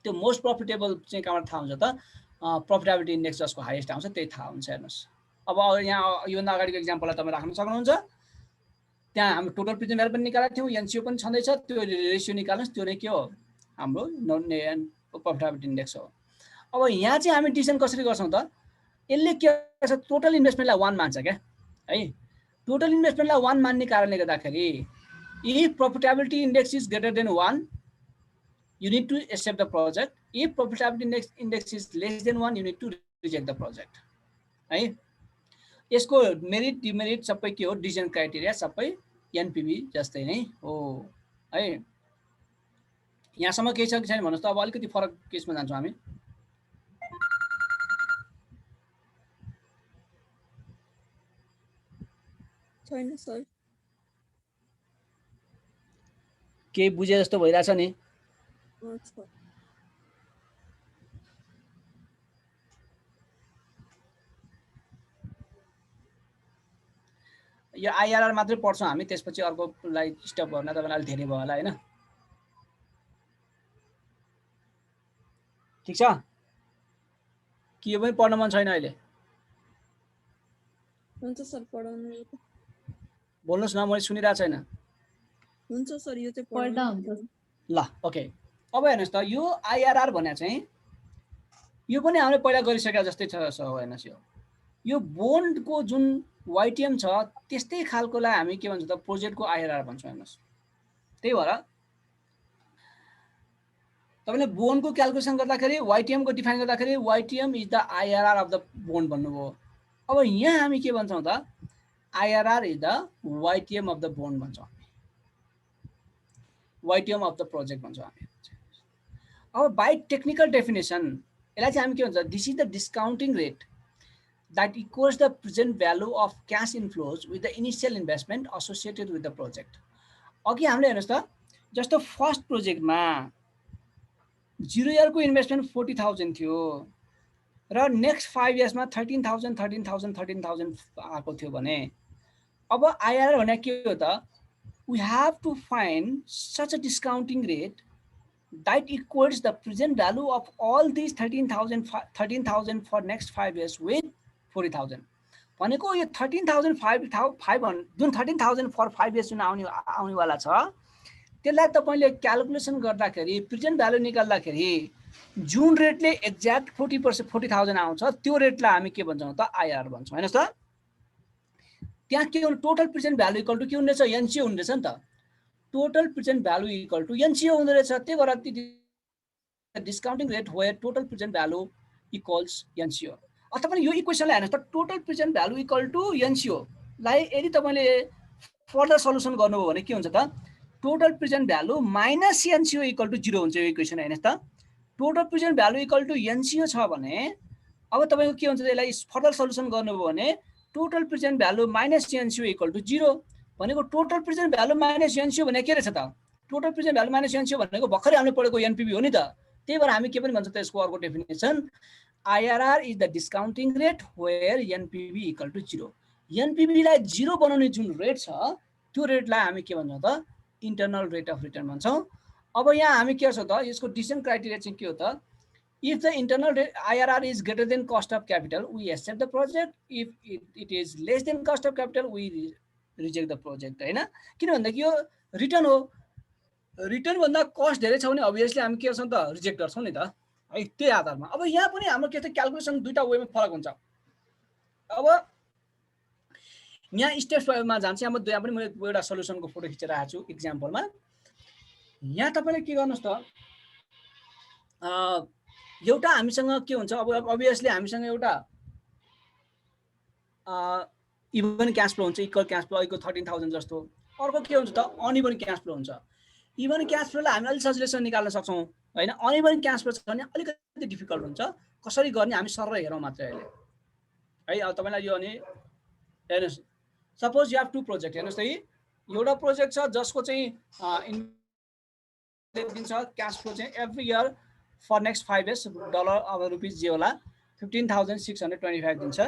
त्यो मोस्ट प्रफिटेबल चाहिँ कहाँबाट थाहा हुन्छ त? प्रफिटेबिलिटी इन्डेक्स जसको हाइएस्ट आउँछ त्यही थाहा हुन्छ। हेर्नुहोस् अब यहाँ योभन्दा अगाडिको इक्जाम्पललाई तपाईँ राख्न सक्नुहुन्छ। त्यहाँ हाम्रो टोटल प्रेजेन्ट भ्यालु पनि निकालेको थियौँ, एनसिओ पनि छँदैछ, त्यो रेसियो निकाल्नुहोस्, त्यो नै के हो हाम्रो प्रफिटेबिलिटी इन्डेक्स हो। अब यहाँ चाहिँ हामी डिसिजन कसरी गर्छौँ त? यसले के गर्छ, टोटल इन्भेस्टमेन्टलाई 1 मान्छ क्या है। टोटल इन्भेस्टमेन्टलाई 1 मान्ने कारणले गर्दाखेरि if profitability index is greater than 1 you need to accept the project. If profitability index is less than 1 you need to reject the project है। यसको मेरिट डिमेरिट सबै के हो? डिसिजन क्राइटेरिया सबै एनपीवी जस्तै नै हो है। यहाँसम्म केही छ कि छैन भन्नुहोस् त? अब अलिकति फरक केसमा जान्छौँ हामी। छैन सर, केही बुझे जस्तो भइरहेछ नि? अच्छा यो आइआरआर मात्रै पढ्छौँ हामी, त्यसपछि अर्कोलाई स्टप गर्न तपाईँलाई अलिक धेरै भयो होला होइन। ठिक छ कि यो पनि पढ्न मन छैन अहिले? हुन्छ सर, पढाउनु बोल्नुहोस् न, मैले सुनिरहेको छैन। हुन्छ सर, यो चाहिँ पढ्दा पढाउनु हुन्छ। ल ओके, अब हेर्नुहोस् त, यो आइआरआर भने चाहिँ यो पनि हामीले पहिला गरिसकेका जस्तै छ। हेर्नुहोस् यो बोन्डको जुन वाइटिएम छ त्यस्तै खालकोलाई हामी के भन्छौँ त? प्रोजेक्टको आइआरआर भन्छौँ। हेर्नुहोस् त्यही भएर तपाईँले बोन्डको क्यालकुलेसन गर्दाखेरि वाइटिएमको डिफाइन गर्दाखेरि YTM is the IRR of the bond भन्नुभयो। अब यहाँ हामी के भन्छौँ त? IRR is the YTM of the bond भन्छौँ, वाइटिएम अफ द प्रोजेक्ट भन्छौँ हामी। अब बाई टेक्निकल डेफिनेसन यसलाई चाहिँ हामी के भन्छ? This is the discounting rate that equals the present value of cash inflows with the initial investment associated with the project. अघि हामीले हेर्नुहोस् त, जस्तो फर्स्ट प्रोजेक्टमा 0 इयरको इन्भेस्टमेन्ट 40,000 थियो र नेक्स्ट 5 इयर्समा 13,000 आएको थियो भने अब आइआरआर भने के हो त? we have to find such a discounting rate that equals the present value of all these 13,000 for next 5 years with 40,000 भनेको यो 13,500 जुन 13,000 फर 5 इयर्स जुन आउनेवाला छ त्यसलाई तपाईँले क्यालकुलेसन गर्दाखेरि प्रेजेन्ट भ्यालु निकाल्दाखेरि जुन रेटले एक्ज्याक्ट 40,000 आउँछ त्यो रेटलाई हामी के भन्छौँ त? आइआरआर भन्छौँ। हेर्नुहोस् त, त्यहाँ के हुनु? Total present value equal to के हुँदैछ? एनसिओ हुँदैछ नि त। Total present value equal to NCO हुँदो रहेछ। त्यही भएर discounting rate where total present value equals NCO. अथवा यो इक्वेसनलाई हेर्नुहोस् त, total present value equal to एनसिओलाई यदि तपाईँले फर्दर सल्युसन गर्नुभयो भने के हुन्छ त? Total present value minus NCO equal to 0 हुन्छ। यो इक्वेसन हेर्नुहोस् त, total present value equal to एनसिओ छ भने अब तपाईँको के हुन्छ? यसलाई फर्दर सल्युसन गर्नुभयो भने total present value minus NCO equal to 0 भनेको total present value minus NCO भने के रहेछ त? Total present value minus NCO भनेको भर्खरै हामीले पढेको एनपिभी हो नि त। त्यही भएर हामी के पनि भन्छौँ त यसको अर्को definition, IRR is the discounting rate where NPV equal to 0. NPV लाई 0 बनाउने जुन रेट छ त्यो रेटलाई हामी के भन्छौँ त? इन्टरनल रेट अफ रिटर्न भन्छौँ। अब यहाँ हामी के गर्छौँ त? यसको डिसिजन क्राइटेरिया चाहिँ के हो त? If the internal rate IRR is greater than cost of capital we accept the project. If it is less than cost of capital we reject the project हैन। किन भन्दा कि यो रिटर्न हो, रिटर्न भन्दा कस्ट धेरै छ भने अभियसली हामी के गर्छौँ त? रिजेक्ट गर्छौँ नि त है, त्यही आधारमा। अब यहाँ पनि हाम्रो के छ? क्यालकुलेसन दुईटा वेमा फरक हुन्छ। अब यहाँ स्टेप्समा जान्छ। यहाँ पनि मैले एउटा सल्युसनको फोटो खिचेर आएको छु इक्जाम्पलमा। यहाँ तपाईँले के गर्नुहोस् त? एउटा हामीसँग के हुन्छ? अब अभियसली हामीसँग एउटा इभन क्यास फ्लो हुन्छ, इक्वल क्यास फ्लो, अहिलेको 13,000 जस्तो। अर्को के हुन्छ त? अनइभन क्यास फ्लो हुन्छ। इभन क्यास फ्लोलाई हामी अलिक सजिलैसँग निकाल्न सक्छौँ होइन। अनइभन क्यास फ्लो छ भने अलिकति डिफिकल्ट हुन्छ। कसरी गर्ने हामी सरल हेरौँ मात्रै अहिले है। अब तपाईँलाई यो अनि हेर्नुहोस्, सपोज यु हेभ 2 प्रोजेक्ट हेर्नुहोस् त एउटा प्रोजेक्ट छ जसको चाहिँ दिन्छ क्यास फ्लो चाहिँ every year for next 5 years dollar अब रुपिस जे होला 15,625 दिन्छ।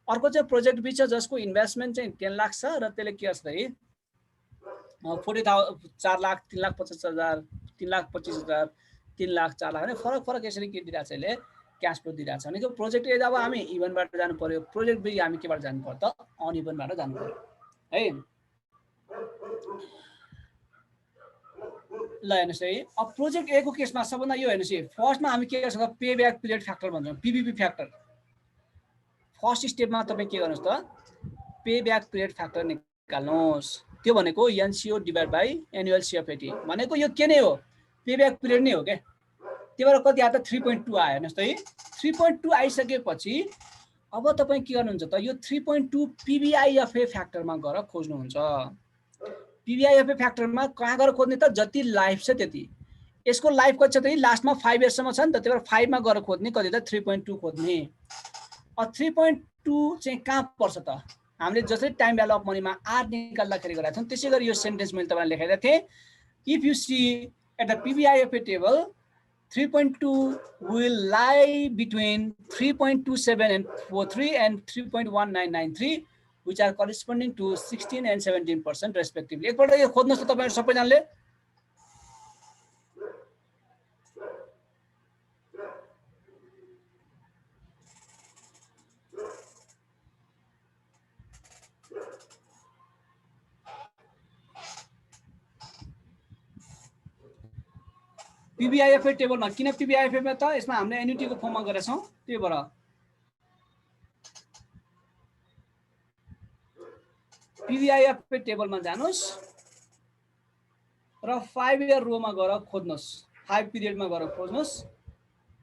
अर्को चाहिँ प्रोजेक्ट बी छ जसको इन्भेस्टमेन्ट चाहिँ 10 लाख छ र त्यसले के गर्छ है 40,000 4 लाख 3,50,000 3,25,000 3 लाख 4 लाख फरक फरक यसरी के दिइरहेको छ यसले क्यास फ्लो दिइरहेको छ। भनेको प्रोजेक्ट ए जब हामी इभनबाट जानु पर्यो, प्रोजेक्ट बी हामी केबाट जानु पर्यो त अनइभनबाट जानु पर्यो है। ल हेर्नुहोस् है अब प्रोजेक्ट ए को केसमा सबभन्दा यो हेर्नुहोस् है फर्स्टमा हामी के गर्छौँ पे ब्याक पिरियड फ्याक्टर भन्छौँ पीबीपी फ्याक्टर। फर्स्ट स्टेपमा तपाईँ के गर्नुहोस् त पे ब्याक पिरियड फ्याक्टर निकाल्नुहोस्। त्यो भनेको एनसीओ डिभाइड बाई एनुअल सीएफएटी भनेको यो के नै हो पे ब्याक पिरियड नै हो क्या। त्यही भएर कति आयो त 3.2 आयो हेर्नुहोस् त है 3.2 आइसकेपछि अब तपाईँ के गर्नुहुन्छ त यो 3.2 पीबीआईएफए फ्याक्टरमा गएर खोज्नुहुन्छ। पीबीआईएफए फ्याक्टरमा कहाँ गएर खोज्ने त जति लाइफ छ त्यति। यसको लाइफ कति छ त लास्टमा 5 yearsसम्म छ नि त, त्यही भएर 5 मा गएर खोज्ने कति त 3.2 खोज्ने। 3.2 चाहिँ कहाँ पर्छ त हामीले जसरी टाइम भ्यालु अफ मनीमा आर निकाल्दाखेरि गरेका छौँ त्यसै गरी यो सेन्टेन्स मैले तपाईँलाई लेखाइदिएको थिएँ। If you see at the PBIFA table 3.2 will lie between 3.27 and 43 and 3.1993 which are corresponding to 16 and 17% respectively। एकपल्ट यो खोज्नुहोस् त तपाईहरु सबैजनाले। पीबीआईएफए टेबलमा किन पीबीआईएफए मा त यसमा हामीले एन्युटी को फर्ममा गरेका छौं त्यही भएर पीबीआईएफए टेबलमा जानुस् र 5 year रोमा गएर खोज्नुस् 5 पिरियडमा गएर खोज्नुस्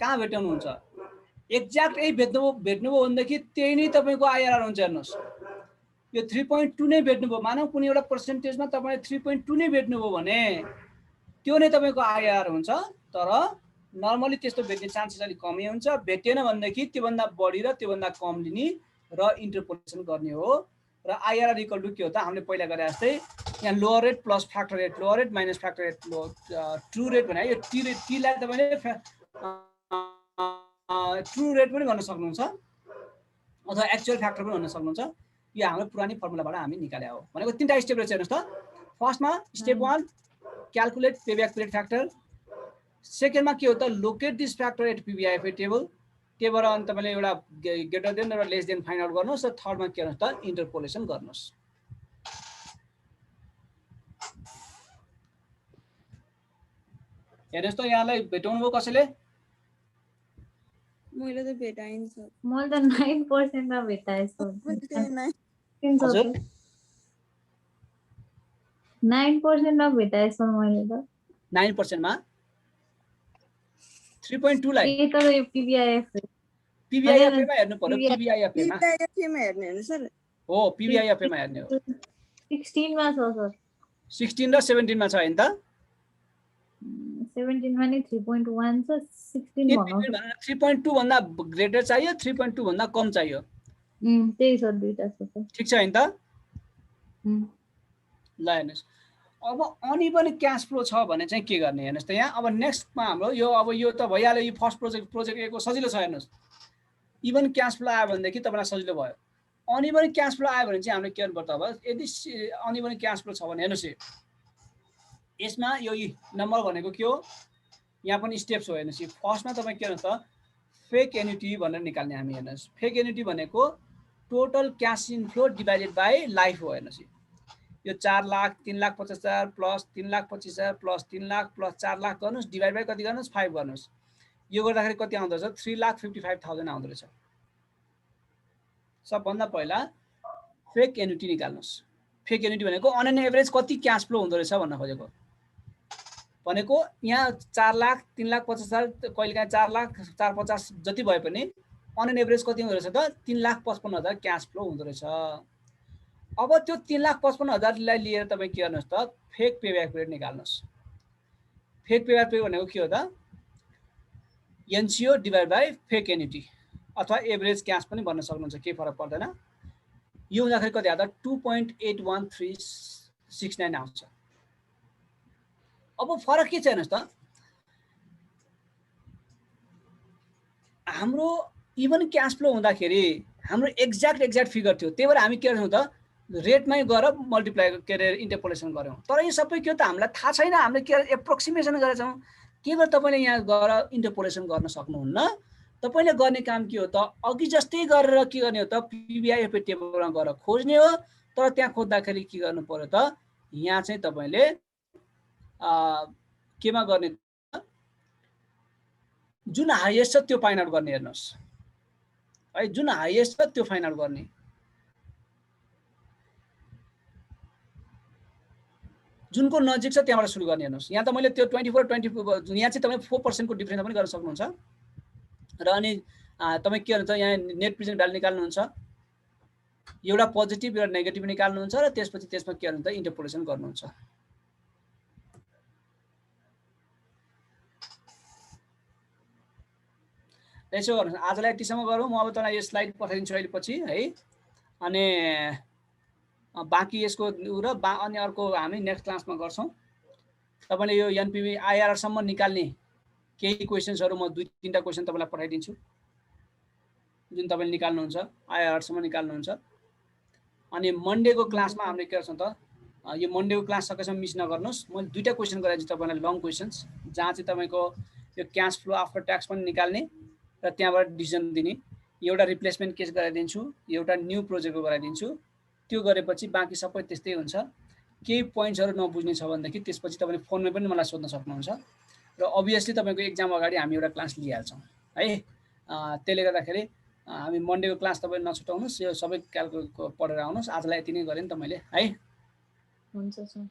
कहाँ भेट्नुहुन्छ एक्ज्याक्ट यही भेट्नुभयो भनेदेखि त्यही नै तपाईको आईआरआर हुन्छ। हेर्नुस् यो 3.2 नै भेट्नुभयो मानौ कुनै एउटा पर्सेन्टेजमा तपाईले 3.2 नै भेट्नुभयो भने त्यो नै तपाईको आईआरआर हुन्छ। तर नर्मली त्यस्तो भेट्ने चान्सेस अलि कमै हुन्छ। भेटेन भनेदेखि त्योभन्दा बढी र त्योभन्दा कम लिने र इन्टरपोलेसन गर्ने हो। र आईआरआर इक्वल टु के हो त हामीले पहिला गरे जस्तै यहाँ lower rate plus factor rate lower rate minus factor rate true rate भने यो टी लाई तपाईले ट्रु रेट पनि भन्न सक्नुहुन्छ अथवा एक्चुअल फ्याक्टर पनि भन्न सक्नुहुन्छ। यो हाम्रो पुरानी फर्मुलाबाट हामी निकाले हो। भनेको तीनटा स्टेप रहेछ हेर्नुस् त। फर्स्टमा step 1 calculate payback period factor. सेकेन्डमा के हो त locate this factor at PBIFA table. त्यही भएर अनि तपाईले एउटा ग्रेटर देन र लेस देन फाइन्ड आउट गर्नुस्। र थर्डमा के गर्नुस् त इन्टरपोलेसन गर्नुस्। हेर्नुस् त यहाँलाई भेटाउनु भयो कसैले? मैले त भेटाइन्छ। मैले त 9% मा भेटाएछु। 9% मा भेटाएछु मैले त। 9% मा 3.2 लाई ए तर यो पीबीआईएफए मा हेर्नु पर्यो। पीबीआईएफए मा हेर्ने हैन सर? हो पीबीआईएफए मा हेर्ने हो। 16 मा छ सर। 16 र 17 मा छ हैन त? 17 मा नि 3.1 छ 16 भनौं। 3.2 भन्दा ग्रेटर चाहियो 3.2 भन्दा कम चाहियो? त्यही छ दुईटा छ। ठीक छ हैन त? ल हेर्नुस् अब अनइभन क्याश फ्लो छ भने चाहिँ के गर्ने हेर्नुस् त। यहाँ अब नेक्स्टमा हाम्रो यो अब यो त भइहाल्यो। यो फर्स्ट प्रोजेक्ट ए को सजिलो छ। हेर्नुस् इभन क्याश फ्लो आयो भनेदेखि तपाईलाई सजिलो भयो। अनइभन क्याश फ्लो आयो भने चाहिँ हामीले के गर्नु पर्छ अब यदि अनइभन क्याश फ्लो छ भने हेर्नुस् यसमा यो नम्बर भनेको के हो यहाँ पनि स्टेप्स हो। हेर्नुस् फर्स्टमा तपाईँ के गर्नु त फेक एन्युटी भनेर निकाल्ने हामी। हेर्नुस् फेक एन्युटी भनेको total cash inflow divided by life हो। हेर्नुस् यो 4 lakh 3,50,000 plus 3,25,000 plus 3 lakh plus 4 lakh गर्नुस् डिभाइड बाई कति गर्नुस् 5 गर्नुस्। यो गर्दाखेरि कति आउँदो रहेछ 3,55,000 आउँदो रहेछ। सबभन्दा पहिला फेक एन्युटी निकाल्नुस्। फेक एन्युटी भनेको अन एन एभरेज कति क्याश फ्लो हुँदो रहेछ भन्न खोजेको। भनेको यहाँ 4 लाख 3,50,000 कहिलेकाहीँ 4 लाख 450 जति भए पनि अन एन एभरेज कति हुँदो रहेछ त 3,55,000 क्याश फ्लो हुँदो रहेछ। अब त्यो 3,55,000 लाई लिएर तपाईँ के गर्नुहोस् त फेक पेब्याक पिरियड निकाल्नुहोस्। फेक पेब्याक पिरियड भनेको के हो त NCO divide by fake annuity अथवा एभरेज क्याश पनि भन्न सक्नुहुन्छ केही फरक पर्दैन। यो हुँदाखेरि कति आउँदा 2.81369 आउँछ। अब फरक के छ हेर्नुहोस् त, हाम्रो इभन क्यास फ्लो हुँदाखेरि हाम्रो एक्ज्याक्ट फिगर थियो, त्यही भएर हामी के गर्छौँ त रेटमै गएर मल्टिप्लाई के अरे इन्टरपोलेसन गऱ्यौँ। तर यो सबै के हो त हामीलाई थाहा छैन, हामीले के एप्रोक्सिमेसन गरेछौँ। केवल तपाईँले यहाँ गएर इन्टरपोलेसन गर्न सक्नुहुन्न। तपाईँले गर्ने काम के हो त अघि जस्तै गरेर के गर्ने हो त पिबिआई एफए टेबलमा गएर खोज्ने हो। तर त्यहाँ खोज्दाखेरि के गर्नु पर्यो त यहाँ चाहिँ तपाईँले केमा गर्ने जुन हाइएस्ट छ त्यो फाइन्ड आउट गर्ने हेर्नुहोस् है, जुन हाइएस्ट छ त्यो फाइन्ड आउट गर्ने। जुनको नजिक छ त्यहाँबाट सुरु गर्ने हेर्नुहोस्। यहाँ त मैले त्यो 24 यहाँ चाहिँ तपाईँ 4% को डिफ्रेन्स पनि गर्न सक्नुहुन्छ। र अनि तपाईँ के गर्नुहुन्छ यहाँ नेट प्रेजेन्ट भ्यालु निकाल्नुहुन्छ, एउटा पोजिटिभ एउटा नेगेटिभ निकाल्नुहुन्छ र त्यसपछि त्यसमा के गर्नुहुन्छ इन्टरपोलेसन गर्नुहुन्छ। यसो गर्नुहोस्, आजलाई यतिसम्म गरौँ। म अब तपाईँलाई यो स्लाइड पठाइदिन्छु अहिले पछि है। अनि बाँकी यसको र अनि अर्को हामी नेक्स्ट क्लासमा गर्छौँ। तपाईँले यो एनपिभी आइआरसम्म निकाल्ने केही क्वेसन्सहरू म 2-3टा क्वेसन तपाईँलाई पठाइदिन्छु जुन तपाईँले निकाल्नुहुन्छ, आइआरसम्म निकाल्नुहुन्छ। अनि मन्डेको क्लासमा हामीले के गर्छौँ त यो मन्डेको क्लास सकेसम्म मिस नगर्नुहोस्। मैले 2टा क्वेसन गराइदिन्छु तपाईँलाई, लङ क्वेसन्स, जहाँ चाहिँ तपाईँको यो क्यास फ्लो आफ्टर ट्याक्स पनि निकाल्ने र त्यहाँबाट डिसिजन दिने। एउटा रिप्लेसमेन्ट केस गराइदिन्छु, एउटा न्यू प्रोजेक्टको गराइदिन्छु। त्यो गरेपछि बाँकी सबै त्यस्तै हुन्छ। केही पोइन्ट्सहरू नबुझ्ने छ भनेदेखि त्यसपछि तपाईँले फोनमै पनि मलाई सोध्न सक्नुहुन्छ। र अभियसली तपाईँको एक्जाम अगाडि हामी एउटा क्लास लिइहाल्छौँ है। त्यसले गर्दाखेरि हामी मन्डेको क्लास तपाईँ नछुटाउनुहोस्, यो सबै क्याल्कुलेट पढेर आउनुहोस्। आजलाई यति नै गरेँ नि त मैले है। हुन्छ सर।